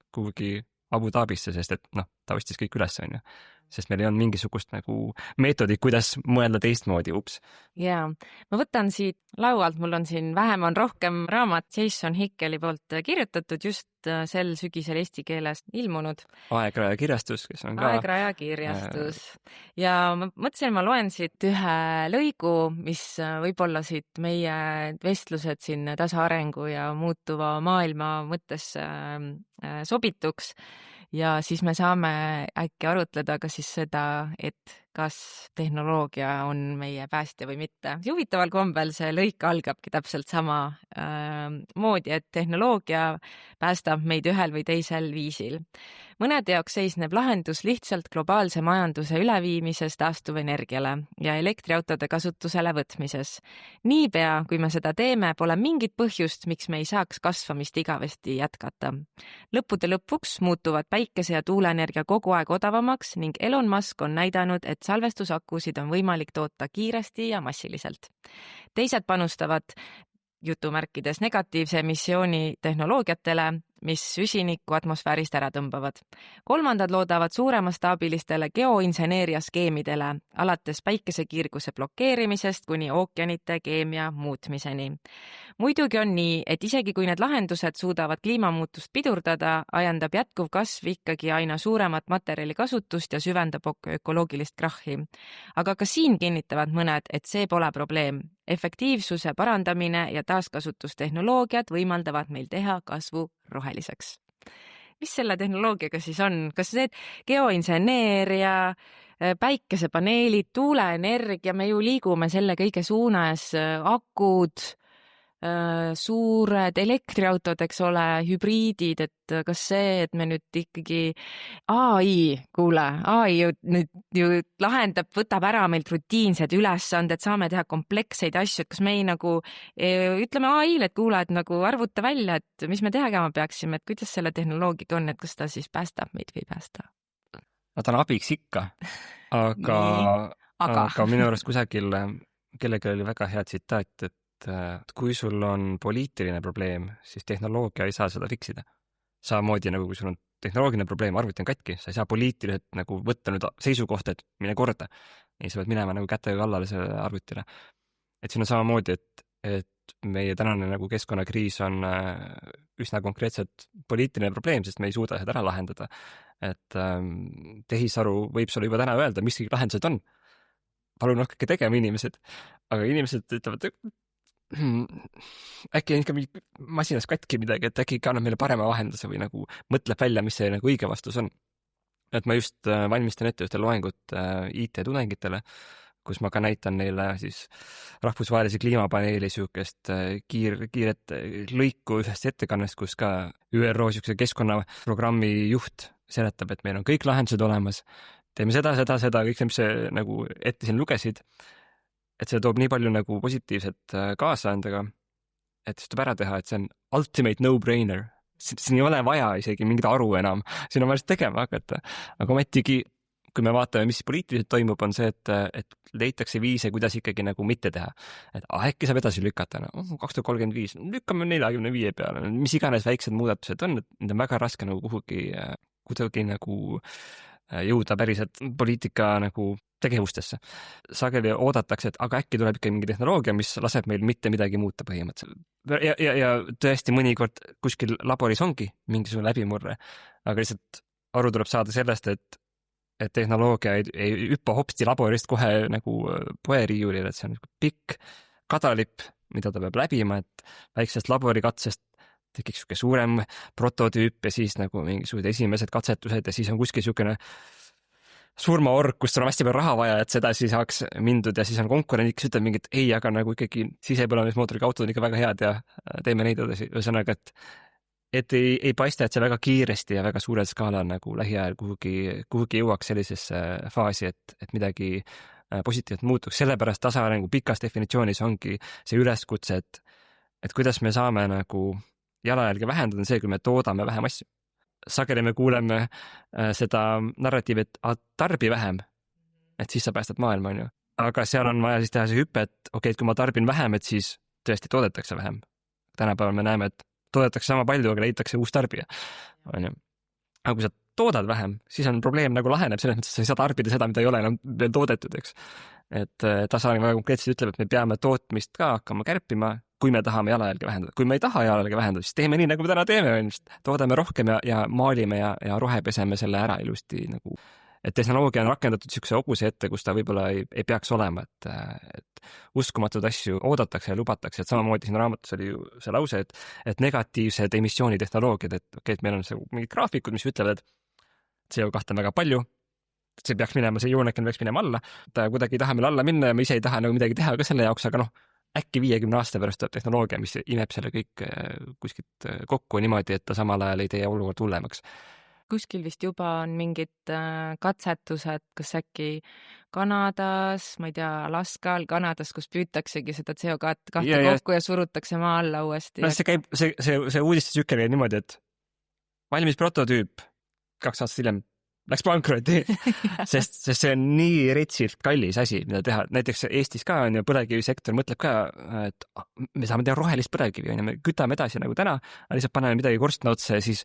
kuhugi Abu Dhabisse, sest et ta ostis kõik üles, on ju. Sest meil ei olnud mingisugust nagu meetodit, kuidas mõelda teistmoodi, ups. Jaa, ma võtan siit laualt, mul on siin Vähem on rohkem raamat Jason Hickeli poolt kirjutatud, just sel sügisel eesti keeles ilmunud. Aegraja kirjastus, kes on ka... Aegraja kirjastus. Ja ma mõtlesin, ma loen siit ühe lõigu, mis võib-olla siit meie vestlused siin tasaarengu ja muutuva maailma mõttes sobituks. Ja siis me saame äkki arutleda ka siis seda, et kas tehnoloogia on meie päästja või mitte. Huvitaval kombel see lõik algabki täpselt sama moodi, et tehnoloogia päästab meid ühel või teisel viisil. Mõnede jaoks seisneb lahendus lihtsalt globaalse majanduse üleviimises taastuvenergiale ja elektriautode kasutusele võtmises. Niipea, kui me seda teeme, pole mingit põhjust, miks me ei saaks kasvamist igavesti jätkata. Lõppude lõpuks muutuvad päikese- ja tuuleenergia kogu aeg odavamaks ning Elon Musk on näidanud, et salvestusakusid on võimalik toota kiiresti ja massiliselt. Teised panustavad jutumärkides negatiivse emissiooni tehnoloogiatele, mis süsinikku atmosfäärist ära tõmbavad. Kolmandad loodavad suuremastaabilistele geoinseneeria skeemidele, alates päikesekiirguse blokeerimisest kuni ookeanite keemia muutmiseni. Muidugi on nii, et isegi kui need lahendused suudavad kliimamuutust pidurdada, ajandab jätkuv kasv ikkagi aina suuremat materjali kasutust ja süvendab ökoloogilist krahhi. Aga ka siin kinnitavad mõned, et see pole probleem. Efektiivsuse parandamine ja taaskasutustehnoloogiad võimaldavad meil teha kasvu roheliseks. Mis selle tehnoloogiaga siis on? Kas see geoinseneeria, päikesepaneelid, tuuleenergia, me ju liigume selle kõige suunas, akud, suured elektriautod, eks ole, hübriidid, et kas see, et me nüüd ikkagi AI ju lahendab, võtab ära meilt rutiinsed ülesanded, saame teha kompleksseid asju, et kas me ei nagu ütleme AI-le, et kuule, et nagu arvuta välja, et mis me tegema peaksime, et kuidas selle tehnoloogiga on, et kas ta siis päästab meid või ei päästa? No ta on abiks ikka, aga minu arust kusagil kellelgi oli väga hea tsitaat, et kui sul on poliitiline probleem, siis tehnoloogia ei saa seda fiksida. Samamoodi nagu kui sul on tehnoloogiline probleem, arvuti on katki, sa ei saa poliitiliselt nagu võtta nüüd seisukohta, et mine korda. Ei, sa pead minema nagu kätega kallale selle arvutile. Et siin on samamoodi, et meie tänane nagu keskkonnakriis on üsna konkreetselt poliitiline probleem, sest me ei suuda seda ära lahendada. Et tehisaru võib sulle juba täna öelda, mis kõik lahendused on. Palun hakake tegema inimesed. Aga inimesed ütlevad, äkki on ikka masinas katki midagi, et äkki ikka annab meile parema vahenduse või nagu mõtleb välja, mis see nagu õige vastus on. Et ma just valmistan ette ühte loengut IT-tudengitele, kus ma ka näitan neile siis rahvusvahelise kliimapaneeli sihukest kiiret lõiku ühest ettekannest, kus ka ÜRO sihukese keskkonnaprogrammi juht seletab, et meil on kõik lahendused olemas, teeme seda, kõik see, mis see nagu ette siin lugesid, et see toob nii palju nagu positiivset kaasa endaga, et see tuleb ära teha, et see on ultimate no-brainer. Siin ei ole vaja isegi mingit aru enam, siin on vaja tegema hakata. Aga ometigi, kui me vaatame, mis poliitiliselt toimub, on see, et leitakse viise, kuidas ikkagi nagu mitte teha. Et äkki saab edasi lükata, 2035, lükkame 45 peale, mis iganes väiksed muudatused on, et need on väga raske nagu kuhugi nagu jõuda päriselt poliitika nagu tegevustesse. Sageli oodatakse, et aga äkki tuleb ikka mingi tehnoloogia, mis laseb meil mitte midagi muuta põhimõtteliselt. Ja tõesti mõnikord kuskil laboris ongi mingisugune läbimurre, aga lihtsalt aru tuleb saada sellest, et tehnoloogia ei hüppa hopsti laborist kohe nagu poeriiulile, et see on pikk kadalipp, mida ta peab läbima, et väiksest laborikatsest tekiks suurem prototüüp ja siis nagu mingisugused esimesed katsetused ja siis on kuskil niisugune surmaorg, kus on hästi palju raha vaja, et seda siis saaks mindud ja siis on konkurent, kes ütleb mingit ei, aga nagu ikkagi sisepõlemismootoriga autod on ikka väga head ja teeme neid edasi. Ühesõnaga, et ei paista, et see väga kiiresti ja väga suurel skaalal nagu lähiajal kuhugi jõuaks sellisesse faasi, et midagi positiivselt muutuks. Sellepärast tasaarengu pikas definitsioonis ongi see üleskutse, et kuidas me saame nagu jalajälge vähendada, on see, kui me toodame vähem asju. Sageli me kuuleme seda narratiivi, et tarbi vähem, et siis sa päästad maailma, on ju. Aga seal on vaja siis teha see hüppe, et okei, et kui ma tarbin vähem, et siis tõesti toodetakse vähem. Tänapäeval me näeme, et toodetakse sama palju, aga leitakse uus tarbija, on ju. Aga kui sa toodad vähem, siis on probleem nagu laheneb selles mõttes, et sa ei saa tarbida seda, mida ei ole enam veel toodetud, eks. Et tasaarengu väga konkreetselt ütleb, et me peame tootmist ka hakkama kärpima, kui me tahame jalajälge vähendada. Kui me ei taha jalajälge vähendada, siis teeme nii, nagu me täna teeme, toodame rohkem ja maalime ja rohepeseme selle ära ilusti nagu. Et tehnoloogia on rakendatud niisuguse hobuse ette, kus ta võib-olla ei peaks olema, et uskumatud asju oodatakse ja lubatakse, et samamoodi siin raamatus oli ju see lause, et negatiivsed emissioonitehnoloogiad, et meil on see mingid graafikud, mis ütlevad, et CO2 on väga palju, see peaks minema, see joonekene peaks minema alla, ta kuidagi ei taha meil alla minna ja me ise ei taha nagu midagi teha ka selle jaoks, aga äkki 50 aasta pärast tuleb tehnoloogia, mis imeb selle kõik kuskilt kokku niimoodi, et ta samal ajal ei tee olukord hullemaks. Kuskil vist juba on mingid katsetused, kas äkki Kanadas, ma ei tea, Alaskal, Kanadas, kus püütaksegi seda CO2 kokku ja surutakse maa alla uuesti. No see uudistesükkel käib niimoodi, et valmis prototüüp 2 aastat hiljem läks pankroti, sest see on nii retsilt kallis asi, mida teha. Näiteks Eestis ka on ju põlevkivisektor mõtleb ka, et me saame teha rohelist põlevkivi, me kütame edasi nagu täna, lihtsalt paneme midagi korstna otsa ja siis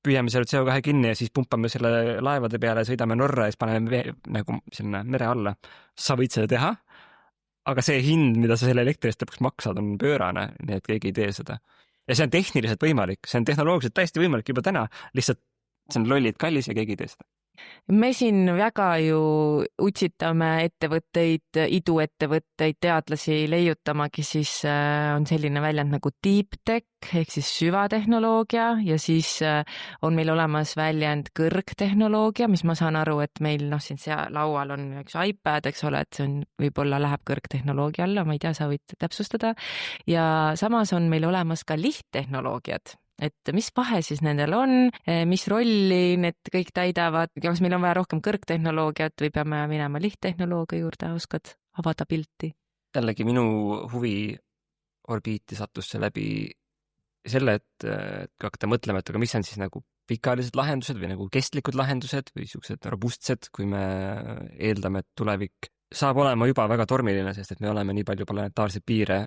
püüame selle CO2 kinni ja siis pumpame selle laevade peale, sõidame Norra ja siis paneme nagu sinna mere alla. Sa võid seda teha, aga see hind, mida sa selle elektrist lõpuks maksad, on pöörane, nii et keegi ei tee seda. Ja see on tehniliselt võimalik, see on tehnoloogiliselt täiesti võimalik juba täna, lihtsalt see on lollid kallis ja keegi ei tee seda. Me siin väga ju utsitame ettevõtteid, iduettevõtteid, teadlasi leiutamagi, siis on selline väljend nagu deep tech ehk siis süvatehnoloogia ja siis on meil olemas väljend kõrgtehnoloogia, mis ma saan aru, et meil siin laual on üks iPad, eks ole, et see on, võib-olla läheb kõrgtehnoloogia alla, ma ei tea, sa võid täpsustada. Ja samas on meil olemas ka lihttehnoloogiad. Et mis vahe siis nendel on, mis rolli need kõik täidavad, kas meil on vaja rohkem kõrgtehnoloogiat või peame minema lihttehnoloogia juurde, oskad avada pilti? Jällegi minu huvi orbiiti sattus see läbi selle, et hakata mõtlema, et aga mis on siis nagu pikaajalised lahendused või nagu kestlikud lahendused või niisugused robustsed, kui me eeldame, et tulevik saab olema juba väga tormiline, sest et me oleme nii palju planetaarseid piire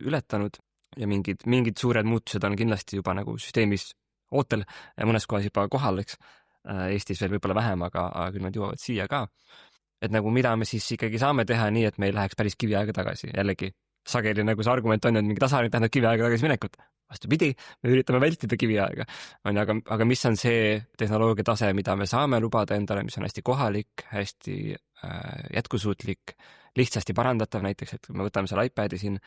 ületanud. Ja mingid suured muutused on kindlasti juba nagu süsteemis ootel ja mõnes kohas juba kohal, eks. Eestis veel võib-olla vähem, aga küll nad jõuavad siia ka. Et nagu mida me siis ikkagi saame teha nii, et me ei läheks päris kiviaega tagasi. Jällegi, sageli nagu see argument on, et mingi tasaaring tähendab kiviaega tagasi minekut. Vastupidi, me üritame vältida kiviaega. Aga mis on see tehnoloogia tase, mida me saame lubada endale, mis on hästi kohalik, hästi jätkusuutlik, lihtsasti parandatav näiteks, et me võtame selle iPadi siin,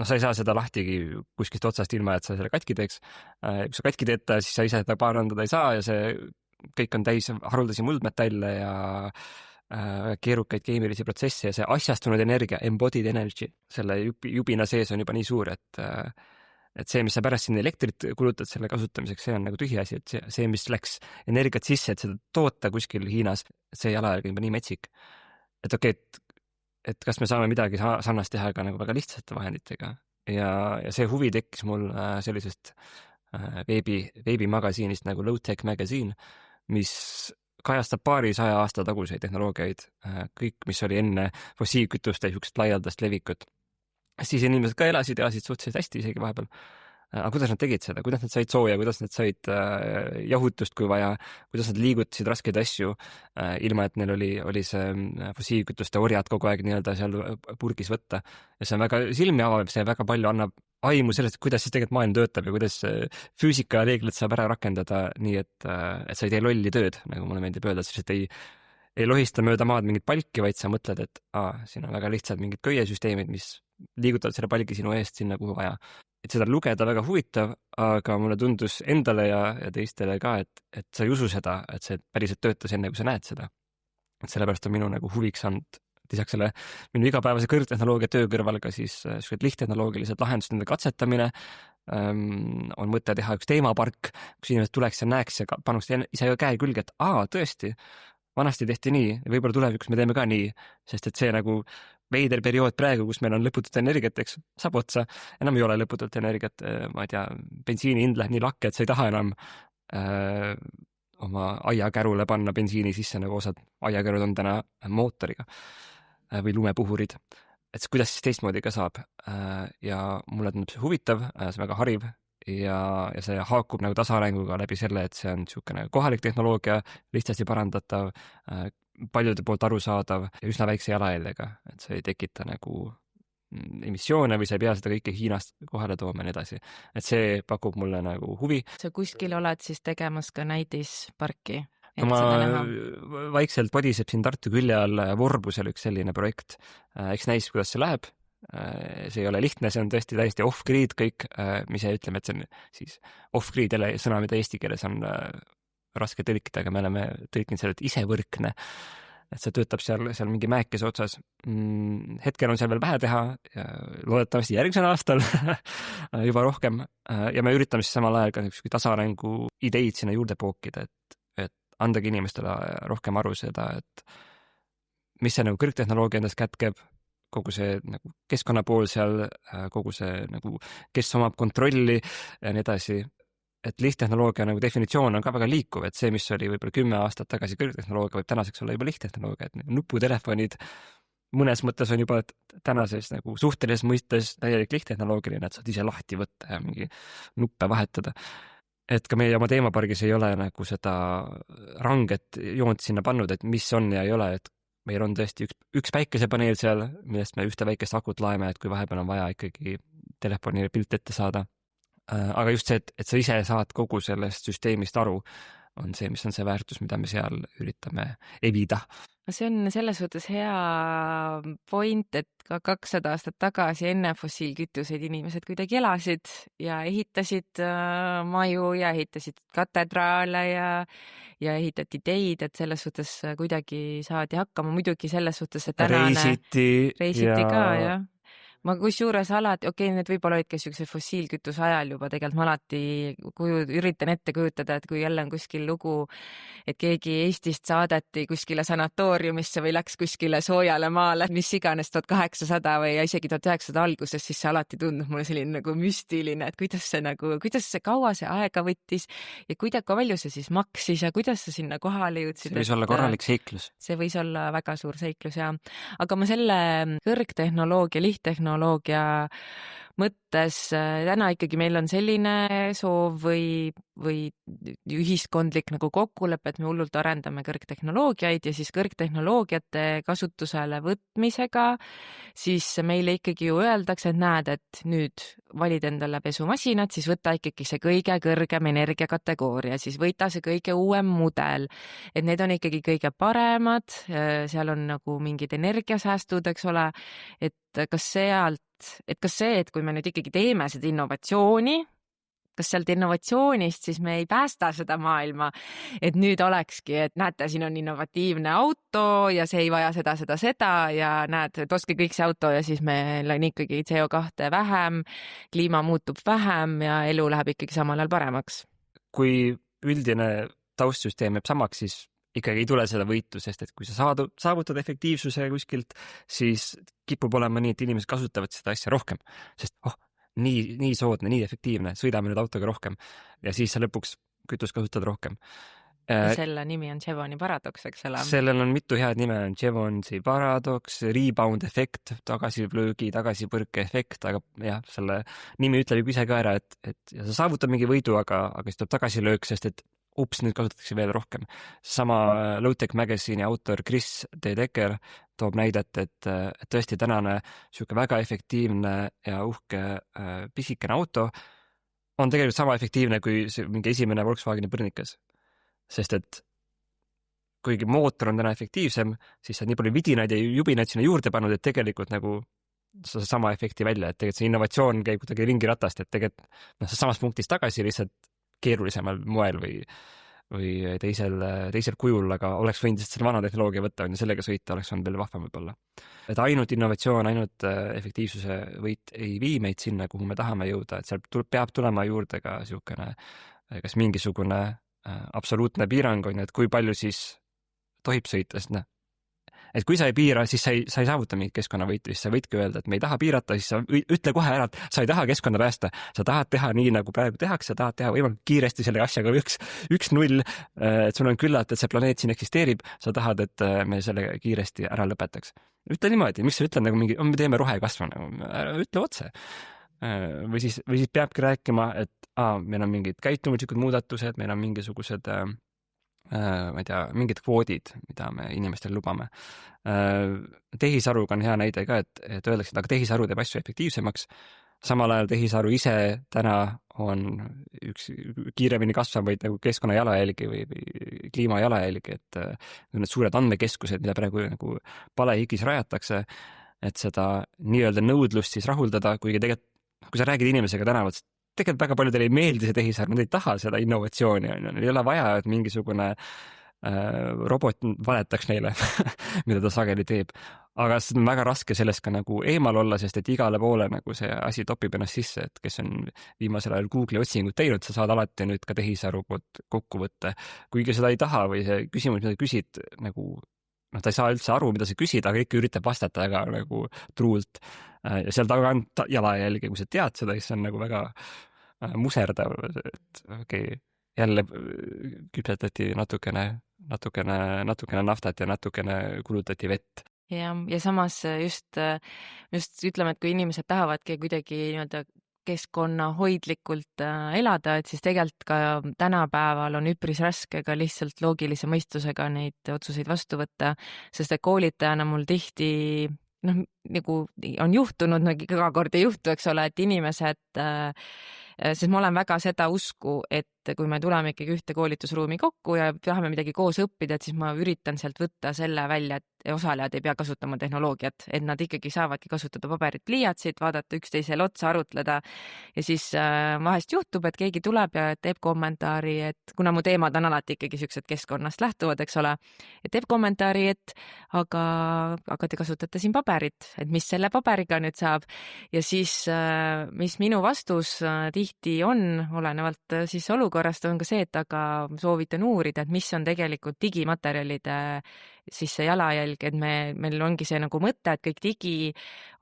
sa ei saa seda lahtigi kuskilt otsast ilma, et sa selle katki teeks. Kui sa katki teed, siis sa ise seda parandada ei saa ja see kõik on täis haruldasi muldmetalle ja keerukaid keemilisi protsesse ja see asjastunud energia, embodied energy, selle jubina sees on juba nii suur, et see, mis sa pärast sinna elektrit kulutad selle kasutamiseks, see on nagu tühi asi, et see, mis läks energiat sisse, et seda toota kuskil Hiinas, see jalajälg on juba nii metsik. Et okei, et kas me saame midagi sarnast teha ka nagu väga lihtsate vahenditega ja see huvi tekkis mul sellisest veebimagasiinist nagu Low-Tech Magazine, mis kajastab 200 aasta taguseid tehnoloogiaid, kõik, mis oli enne fossiilkütuste niisugust laialdast levikut. Siis inimesed ka elasid suhteliselt hästi isegi vahepeal. Aga kuidas nad tegid seda, kuidas nad said sooja, kuidas nad said jahutust kui vaja, kuidas nad liigutasid raskeid asju, ilma et neil oli see fossiilkütuste orjad kogu aeg nii-öelda seal purgis võtta. Ja see on väga silmi avav, see väga palju annab aimu sellest, kuidas siis tegelikult maailm töötab ja kuidas füüsika reeglid saab ära rakendada nii, et sa ei tee lolli tööd, nagu mulle meeldib öelda, et sa ei lohista mööda maad mingit palki, vaid sa mõtled, et siin on väga lihtsad mingid köiesüsteemid, mis liigutavad selle palgi sinu eest sinna, kuhu vaja. Et seda lugeda väga huvitav, aga mulle tundus endale ja teistele ka, et sa ei usu seda, et see päriselt töötas enne, kui sa näed seda. Et sellepärast on minu nagu huviks olnud lisaks selle minu igapäevase kõrgtehnoloogia töö kõrval ka siis lihttehnoloogilised lahendused, nende katsetamine. On mõte teha üks teemapark, kus inimesed tuleks ja näeks ja panuks ise käe külge, et tõesti, vanasti tehti nii, võib-olla tulevikus me teeme ka nii, sest et see nagu veider periood praegu, kus meil on lõputut energiat, eks, saab otsa, enam ei ole lõputut energiat, ma ei tea, bensiini hind läheb nii lakke, et sa ei taha enam oma aiakärule panna bensiini sisse, nagu osad aiakärud on täna mootoriga või lumepuhurid. Et kuidas siis teistmoodi ka saab ja mulle tundub see huvitav, see väga hariv ja see haakub nagu tasaarenguga läbi selle, et see on niisugune kohalik tehnoloogia, lihtsasti parandatav, paljude poolt arusaadav ja üsna väikse jalajäljega, et see ei tekita nagu emissioone või sa ei pea seda kõike Hiinast kohale tooma ja nii edasi. Et see pakub mulle nagu huvi. Sa kuskil oled siis tegemas ka näidisparki? No ma vaikselt podiseb siin Tartu külje all Vorbusel üks selline projekt. Eks näis, kuidas see läheb. See ei ole lihtne, see on tõesti täiesti off-grid kõik, mis ütleme, et see on siis off-grid jälle sõna, mida eesti keeles on raske tõlkida, aga me oleme tõlkinud selle, et isevõrkne, et see töötab seal mingi mäekese otsas. Hetkel on seal veel vähe teha, loodetavasti järgmisel aastal juba rohkem ja me üritame siis samal ajal ka tasaarengu ideid sinna juurde pookida, et andagi inimestele rohkem aru seda, et mis see nagu kõrgtehnoloogia endast kätkeb, kogu see nagu keskkonna pool seal, kogu see nagu, kes omab kontrolli ja nii edasi. Et lihttehnoloogia nagu definitsioon on ka väga liikuv, et see, mis oli võib-olla 10 aastat tagasi kõrgtehnoloogia, võib tänaseks olla juba lihttehnoloogia, et nuputelefonid mõnes mõttes on juba tänases nagu suhtelises mõistes täielik lihttehnoloogiline, et saad ise lahti võtta ja mingi nuppe vahetada. Et ka meie oma teemapargis ei ole nagu seda ranget joont sinna pannud, et mis on ja ei ole, et meil on tõesti üks päikesepaneel seal, millest me ühte väikest akut laeme, et kui vahepeal on vaja ikkagi telefonile pilt ette saada. Aga just see, et sa ise saad kogu sellest süsteemist aru, on see, mis on see väärtus, mida me seal üritame evida. See on selles suhtes hea point, et ka 200 aastat tagasi enne fossiilkütuseid inimesed kuidagi elasid ja ehitasid maju ja ehitasid katedraale ja ehitati teid, et selles suhtes kuidagi saadi hakkama. Muidugi selles suhtes, et reisiti ka, jah. Ma kusjuures alati, need võib-olla olid ka siukse fossiilkütuse ajal juba, tegelikult ma alati üritan ette kujutada, et kui jälle on kuskil lugu, et keegi Eestist saadeti kuskile sanatooriumisse või läks kuskile soojale maale, mis iganes 1800 või isegi 1900 alguses, siis see alati tundub mulle selline nagu müstiline, et kuidas see kaua see aega võttis ja kui palju see siis maksis ja kuidas sa sinna kohale jõudsid. See võis olla korralik seiklus. See võis olla väga suur seiklus, jah. Aga ma selle kõrgtehnoloogia, lihttehnoloogia mõttes täna ikkagi meil on selline soov või ühiskondlik nagu kokkulepe, et me hullult arendame kõrgtehnoloogiaid ja siis kõrgtehnoloogiate kasutusele võtmisega, siis meile ikkagi ju öeldakse, et näed, et nüüd valid endale pesumasinad, siis võta ikkagi see kõige kõrgem energiakategooria, siis võita see kõige uuem mudel, et need on ikkagi kõige paremad, seal on nagu mingid energiasäästud, eks ole, et kas see, et kui me nüüd ikkagi teeme seda innovatsiooni, kas sealt innovatsioonist siis me ei päästa seda maailma, et nüüd olekski, et näete, siin on innovatiivne auto ja see ei vaja seda ja näed, et ostke kõik see auto ja siis meil on ikkagi CO2 vähem, kliima muutub vähem ja elu läheb ikkagi samal ajal paremaks. Kui üldine taustsüsteem jääb samaks, siis ikkagi ei tule seda võitu, sest et kui sa saavutad efektiivsuse kuskilt, siis kipub olema nii, et inimesed kasutavad seda asja rohkem, sest nii soodne, nii efektiivne, sõidame nüüd autoga rohkem ja siis sa lõpuks kütust kasutad rohkem. Selle nimi on Jevoni paradoks, eks ole? Sellel on mitu head nime, on Jevonsi paradoks, rebound efekt, tagasipõrke efekt, aga jah, selle nimi ütleb juba ise ka ära, et ja sa saavutad mingi võidu, aga siis tuleb tagasilöök, sest et nüüd kasutatakse veel rohkem. Sama Low-Tech Magazine'i autor Chris D. Decker toob näidet, et tõesti tänane siuke väga efektiivne ja uhke pisikene auto on tegelikult sama efektiivne kui mingi esimene Volkswageni põrnikas. Sest et kuigi mootor on täna efektiivsem, siis sa nii palju vidinaid ja jubinaid sinna juurde pannud, et tegelikult nagu sa sama efekti välja, et tegelikult see innovatsioon käib kuidagi ringiratast, et tegelikult sa samast punktist tagasi lihtsalt keerulisemal moel või teisel kujul, aga oleks võinud selle vana tehnoloogia võtta ja sellega sõita oleks olnud veel vahvam võib-olla. Et ainult innovatsioon, ainult efektiivsuse võit ei vii meid sinna, kuhu me tahame jõuda, et seal peab tulema juurde ka siukene, kas mingisugune absoluutne piirang on, et kui palju siis tohib sõita, sest et kui sa ei piira, siis sa ei saavuta mingit keskkonnavõitu, siis sa võidki öelda, et me ei taha piirata, siis sa ütle kohe ära, et sa ei taha keskkonna päästa, sa tahad teha nii, nagu praegu tehakse, sa tahad teha võimalikult kiiresti selle asjaga 1-0, et sul on küllalt, et see planeet siin eksisteerib, sa tahad, et me selle kiiresti ära lõpetaks. Ütle niimoodi, miks sa ütled nagu mingi, me teeme rohekasvu, ütle otse. Või siis peabki rääkima, et meil on mingid käitumuslikud muudatused, meil on mingisugused ma ei tea, mingid kvoodid, mida me inimestele lubame. Tehisaruga on hea näide ka, et öeldakse, et aga tehisaru teeb asju efektiivsemaks. Samal ajal tehisaru ise täna on üks kiiremini kasvavaid nagu keskkonna jalajälgi või kliima jalajälgi, et need suured andmekeskused, mida praegu nagu palehigis rajatakse, et seda nii-öelda nõudlust siis rahuldada, kuigi tegelikult, kui sa räägid inimesega tänavat, tegelikult väga paljudele ei meeldi see tehisar, nad ei taha seda innovatsiooni, neil ei ole vaja, et mingisugune robot valetaks neile, mida ta sageli teeb. Aga see on väga raske sellest ka nagu eemal olla, sest et igale poole nagu see asi topib ennast sisse, et kes on viimasel ajal Google'i otsingut teinud, sa saad alati nüüd ka tehisaru poolt kokku võtta. Kuigi seda ei taha või see küsimus, mida küsid, nagu ta ei saa üldse aru, mida sa küsid, aga ikka üritab vastata väga nagu truult. Ja seal taga on jalajälgi, kui sa tead seda, siis on nagu väga muserdav, et okei, jälle küpsetati natukene naftat ja natukene kulutati vett. Ja samas just ütleme, et kui inimesed tahavadki kuidagi nii-öelda keskkonnahoidlikult elada, et siis tegelikult ka tänapäeval on üpris raske ka lihtsalt loogilise mõistusega neid otsuseid vastu võtta, sest et koolitajana mul tihti nagu on juhtunud, nagu iga kord ei juhtu, eks ole, et inimesed, sest ma olen väga seda usku, et kui me tuleme ikkagi ühte koolitusruumi kokku ja tahame midagi koos õppida, et siis ma üritan sealt võtta selle välja, et osalejad ei pea kasutama tehnoloogiat, et nad ikkagi saavadki kasutada paberit, pliiatsid, vaadata üksteisele otsa, arutleda ja siis vahest juhtub, et keegi tuleb ja teeb kommentaari, et kuna mu teemad on alati ikkagi siuksed keskkonnast lähtuvad, eks ole, et teeb kommentaari, et aga te kasutate siin paberit, et mis selle paberiga nüüd saab ja siis mis minu vastus tihti on, olenevalt siis olukorrast, on ka see, et aga soovitan uurida, et mis on tegelikult digimaterjalide siis see jalajälg, et meil ongi see nagu mõte, et kõik digi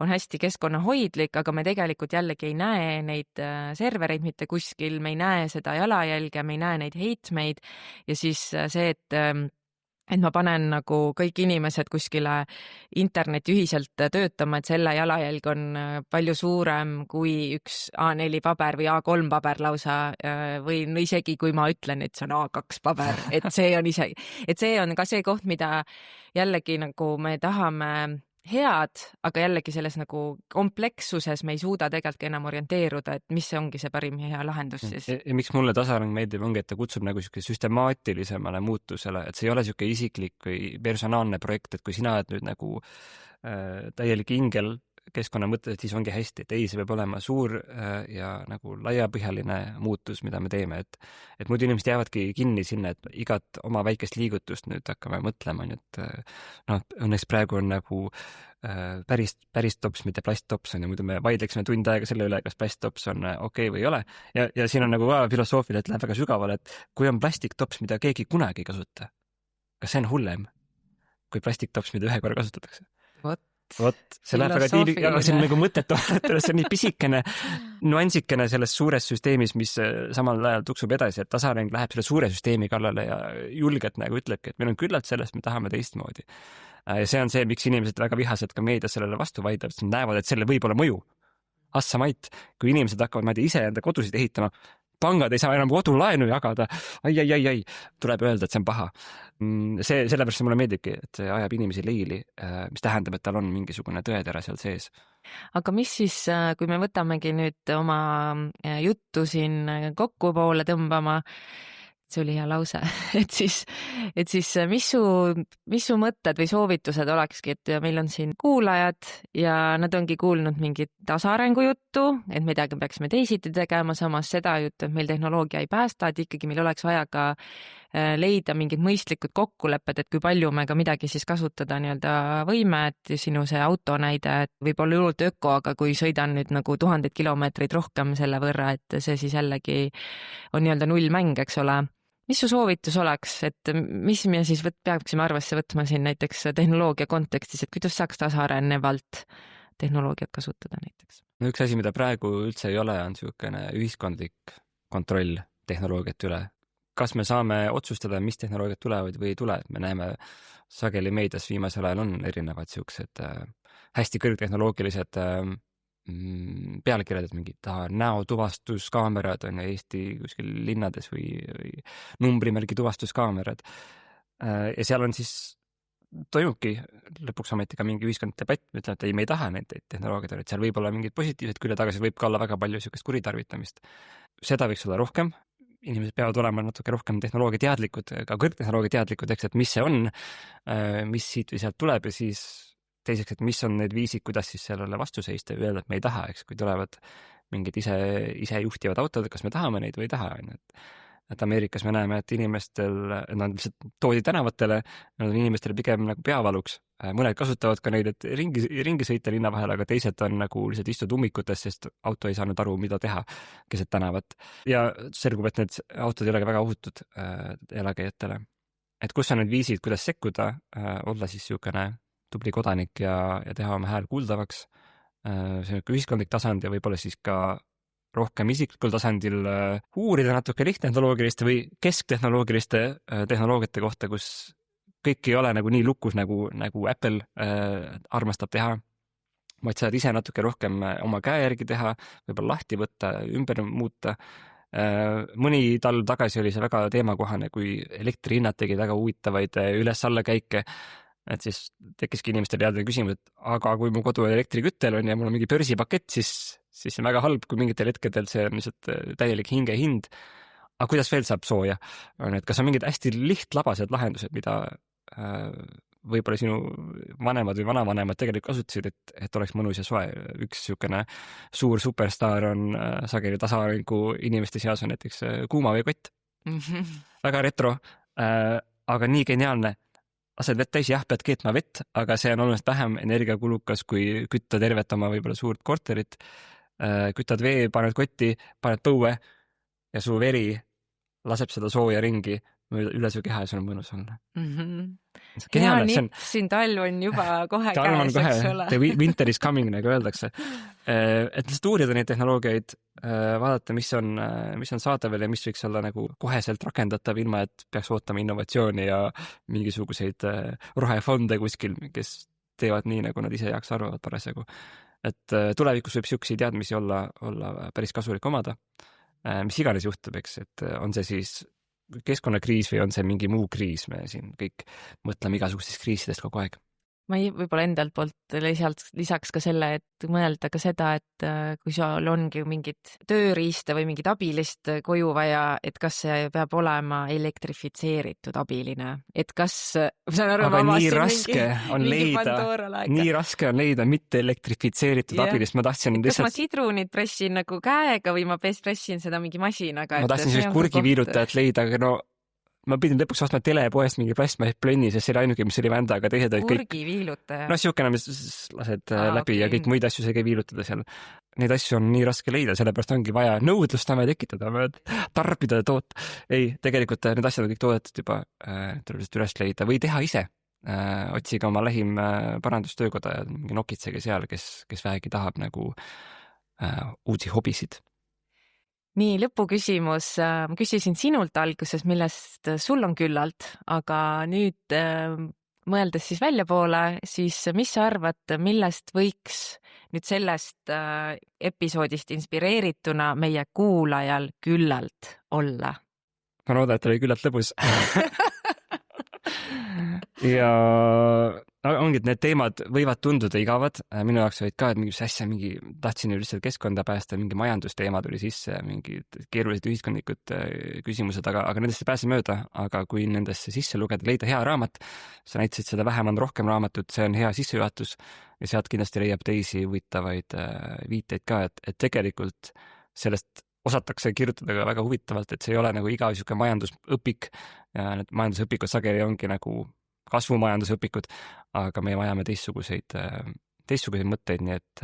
on hästi keskkonnahoidlik, aga me tegelikult jällegi ei näe neid servereid mitte kuskil, me ei näe seda jalajälge, me ei näe neid heitmeid ja siis see, et ma panen nagu kõik inimesed kuskile interneti ühiselt töötama, et selle jalajälg on palju suurem kui üks A4 paber või A3 paber lausa või isegi kui ma ütlen, et see on A2 paber, et see on ka see koht, mida jällegi nagu me tahame head, aga jällegi selles nagu komplekssuses me ei suuda tegelikult enam orienteeruda, et mis ongi see parim hea lahendus siis. Ja miks mulle tasarang meeldib, ongi, et ta kutsub nagu süstemaatilisemale muutusele, et see ei ole siuke isiklik või personaalne projekt, et kui sina oled nüüd nagu täielik ingel, keskkonna mõttes, et siis ongi hästi, et ei, see peab olema suur ja nagu laiapõhjaline muutus, mida me teeme, et muidu inimesed jäävadki kinni sinna, et igat oma väikest liigutust nüüd hakkame mõtlema, nii et noh, õnneks praegu on nagu päris tops, mitte plasttops on ja muidu me vaidleksime tund aega selle üle, kas plasttops on okei või ei ole. Ja siin on nagu ka filosoofiline, et läheb väga sügavale, et kui on plastiktops, mida keegi kunagi ei kasuta, kas see on hullem kui plastiktops, mida ühe korra kasutatakse? Vot, see läheb väga tiili, see on nagu mõttetu, see on nii pisikene nüansikene selles suures süsteemis, mis samal ajal tuksub edasi, et tasareng läheb selle suure süsteemi kallale ja julgelt nagu ütlebki, et meil on küllalt sellest, me tahame teistmoodi. Ja see on see, miks inimesed väga vihased ka meedias sellele vastu vaidlevad, sest nad näevad, et selle võib olla mõju. Assamait, kui inimesed hakkavad ise enda kodusid ehitama, pangad ei saa enam kodulaenu jagada, ai, tuleb öelda, et see on paha. Sellepärast mulle meeldibki, et see ajab inimesi leili, mis tähendab, et tal on mingisugune tõetera seal sees. Aga mis siis, kui me võtamegi nüüd oma juttu siin kokku poole tõmbama, see oli hea lause, et siis mis su mõtted või soovitused olekski, et meil on siin kuulajad ja nad ongi kuulnud mingit tasarengu juttu, et midagi peaksime teisiti tegema, samas seda juttu, et meil tehnoloogia ei päästa, et ikkagi meil oleks vaja ka leida mingid mõistlikud kokkulepped, et kui palju me ka midagi siis kasutada nii-öelda võime, et sinu see auto näide, et võib olla hullult öko, aga kui sõidan nüüd nagu 1000 kilomeetreid rohkem selle võrra, et see siis jällegi on nii-öelda nullmäng, eks ole. Mis su soovitus oleks, et mis me siis peaksime arvesse võtma siin näiteks tehnoloogia kontekstis, et kuidas saaks tasarenevalt tehnoloogiat kasutada näiteks? No üks asi, mida praegu üldse ei ole, on niisugune ühiskondlik kontroll tehnoloogiat üle. Kas me saame otsustada, mis tehnoloogiat tulevad või ei tule? Me näeme sageli meedias viimasel ajal on erinevad niisugused hästi kõrgtehnoloogilised pealkirjad, et mingid näotuvastuskaamerad on Eesti kuskil linnades või numbrimärgi tuvastuskaamerad. Ja seal on siis toimubki lõpuks ometi ka mingi ühiskond debatt, ütleb, et ei, me ei taha neid tehnoloogiad, et seal võib olla mingid positiivsed küljed, aga see võib ka olla väga palju niisugust kuritarvitamist. Seda võiks olla rohkem. Inimesed peavad olema natuke rohkem tehnoloogia teadlikud, ka kõrgtehnoloogia teadlikud, eks, et mis see on, mis siit või sealt tuleb ja siis teiseks, et mis on need viisid, kuidas siis sellele vastu seista ja öelda, et me ei taha, eks, kui tulevad mingid ise juhtivad autod, kas me tahame neid või ei taha. Et Ameerikas me näeme, et inimestel, nad lihtsalt toodi tänavatele, nad on inimestele pigem nagu peavaluks. Mõned kasutavad ka neid, et ringi sõita linna vahel, aga teised on nagu lihtsalt istud ummikutes, sest auto ei saanud aru, mida teha keset tänavat. Ja selgub, et need autod ei ole väga ohutud jalakäijatele. Et kus on need viisid, kuidas sekkuda, olla siis niisugune tubli kodanik ja teha oma hääl kuuldavaks. See on ühiskondlik tasand ja võib-olla siis ka rohkem isiklikul tasandil uurida natuke lihtehnoloogiliste või kesktehnoloogiliste tehnoloogiate kohta, kus kõik ei ole nagu nii lukus, nagu Apple armastab teha. Vaid saad ise natuke rohkem oma käe järgi teha, võib-olla lahti võtta, ümber muuta. Mõni talv tagasi oli see väga teemakohane, kui elektrihinnad tegid väga huvitavaid üles-alla käike. Et siis tekkiski inimestele jääda küsimus, et aga kui mu kodu elektriküttel on ja mul on mingi börsipakett, siis see on väga halb, kui mingitel hetkedel see on lihtsalt täielik hingehind. Aga kuidas veel saab sooja? Et kas on mingid hästi lihtlabased lahendused, mida võib-olla sinu vanemad või vanavanemad tegelikult kasutasid, et oleks mõnus ja soe? Üks niisugune suur superstaar on sageli tasarengu inimeste seas on näiteks kuumaveekott. Väga retro, aga nii geniaalne. Lased vett täis, jah, pead keetma vett, aga see on olnud vähem energiakulukas, kui kütta tervet oma võib-olla suurt korterit. Kütad vee, paned kotti, paned põue ja su veri laseb seda sooja ringi üle su keha ja sul on mõnus olla. Hea nipp, siin talv on juba kohe käes, eks ole. The winter is coming, nagu öeldakse. Et lihtsalt uurida neid tehnoloogiaid, vaadata, mis on saadaval ja mis võiks olla nagu koheselt rakendatav, ilma et peaks ootama innovatsiooni ja mingisuguseid rohefonde kuskil, kes teevad nii, nagu nad ise jaoks arvavad parasjagu. Et tulevikus võib siuksi teadmisi olla päris kasulik omada. Mis iganes juhtub, eks, et on see siis keskkonnakriis või on see mingi muu kriis, me siin kõik mõtleme igasugustest kriisidest kogu aeg. ma võib-olla endalt poolt lisaks ka selle, et mõelda ka seda, et kui sul ongi mingit tööriista või mingit abilist koju vaja, et kas see peab olema elektrifitseeritud abiline, et kas, saan aru, aga nii raske on leida mitte elektrifitseeritud abilist, ma tahtsin kas ma sidrunid pressin nagu käega või ma pressin seda mingi masinaga? Ma tahtsin sellist kurgiviilutajat leida, aga no ma pidin lõpuks ostma telepoest mingi plastmass plönni, sest see oli ainuke, mis oli vända, aga teised olid kõik... Kurgiviilutaja? No siukene, mis lased läbi ja kõik muid asju sa ei käi viilutada seal. Neid asju on nii raske leida, sellepärast ongi vaja nõudlust tekitada, tarbida ja toota. Ei, tegelikult need asjad on kõik toodetud juba, tuleb üles leida või teha ise. Otsige oma lähim parandustöökoda ja nokitsege seal, kes vähegi tahab nagu uusi hobisid. Nii, lõpuküsimus. Ma küsisin sinult alguses, millest sul on küllalt, aga nüüd mõeldes siis väljapoole, siis mis sa arvad, millest võiks nüüd sellest episoodist inspireerituna meie kuulajal küllalt olla? Ma loodan, et oli küllalt lõbus. Ja ongi, et need teemad võivad tunduda igavad. Minu jaoks olid ka, et mingi tahtsin ju lihtsalt keskkonda päästa, mingi majandusteema tuli sisse, mingid keerulised ühiskondlikud küsimused, aga nendest ei pääse mööda. Aga kui nendesse sisse lugeda, leida hea raamat, sa näitasid seda vähem on rohkem raamatut, see on hea sissejuhatus ja sealt kindlasti leiab teisi huvitavaid viiteid ka, et tegelikult sellest osatakse kirjutada ka väga huvitavalt, et see ei ole nagu iga siuke majandusõpik ja need majandusõpikud sageli ongi nagu kasvumajandusõpikud, aga me vajame teistsuguseid mõtteid, nii et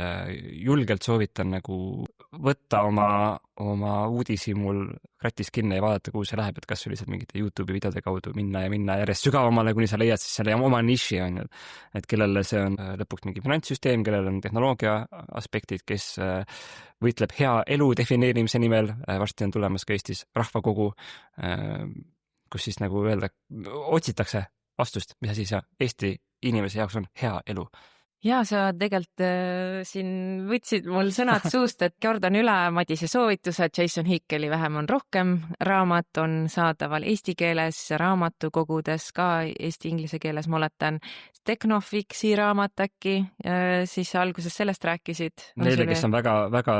julgelt soovitan nagu võtta oma uudishimul kratis kinni ja vaadata, kuhu see läheb, et kas lihtsalt mingite YouTube'i videode kaudu minna järjest sügavamale, kuni sa leiad siis selle oma niši, on ju, et kellele see on lõpuks mingi finantssüsteem, kellel on tehnoloogia aspektid, kes võitleb hea elu defineerimise nimel, varsti on tulemas ka Eestis rahvakogu, kus siis nagu öelda, otsitakse vastust, mis asi see Eesti inimese jaoks on hea elu. Ja sa tegelikult siin võtsid mul sõnad suust, et kordan üle Madise soovitused, Jason Hickeli Vähem on rohkem raamat on saadaval eesti keeles, raamatukogudes ka eesti-inglise keeles, ma oletan. Technofixi raamat äkki, siis alguses sellest rääkisid. Neile, kes on väga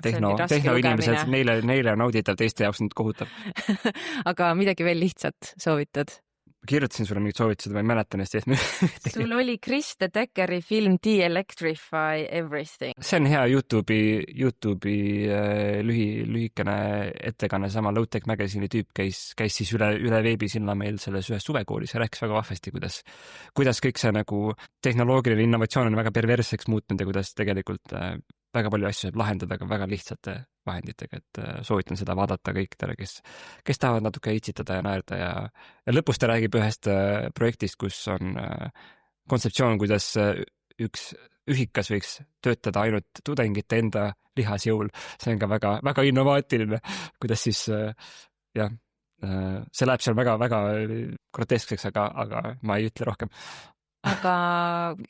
tehnoinimesed, neile on nauditav, teiste jaoks nüüd kohutav. Aga midagi veel lihtsat soovitad? Kirjutasin sulle mingid soovitused, ma ei mäleta neist. Sul oli Chris de Deckeri film De-Electrify Everything. See on hea YouTube'i lühikene ettekanne, sama Low-Tech Magazine'i tüüp käis siis üle veebisilla meil selles ühes suvekoolis ja rääkis väga vahvasti, kuidas kõik see nagu tehnoloogiline innovatsioon on väga perversseks muutnud ja kuidas tegelikult väga palju asju saab lahendada ka väga lihtsate vahenditega, et soovitan seda vaadata kõikidele, kes tahavad natuke itsitada ja naerda ja lõpus ta räägib ühest projektist, kus on kontseptsioon, kuidas üks ühikas võiks töötada ainult tudengite enda lihasjõul. See on ka väga innovaatiline, kuidas siis see läheb seal väga groteskseks, aga ma ei ütle rohkem. Aga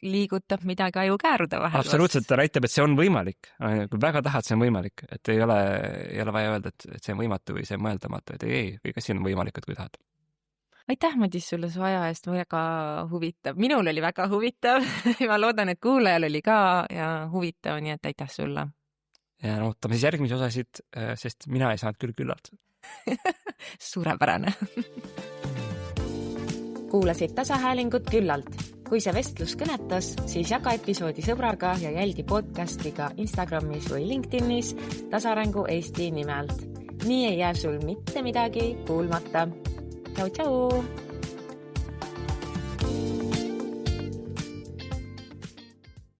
liigutab midagi aju kääruda vahel. Absoluutselt, ta näitab, et see on võimalik. Kui väga tahad, see on võimalik. Et ei ole vaja öelda, et see on võimatu või see on mõeldamatu. Et ei, kõik asi on võimalikud, kui tahad. Aitäh, Madis, sulle su aja eest, väga huvitav. Minul oli väga huvitav. Ma loodan, et kuulajal oli ka ja huvitav, nii et aitäh sulle. Ja ootame siis järgmisi osasid, sest mina ei saanud küll küllalt. Suurepärane. Kuulasid tasahäälingut küllalt. Kui see vestlus kõnetas, siis jaga episoodi sõbraga ja jälgi podcasti ka Instagramis või LinkedInis Tasarengu Eesti nimelt. Nii ei jää sul mitte midagi kuulmata. Tšau, tšau!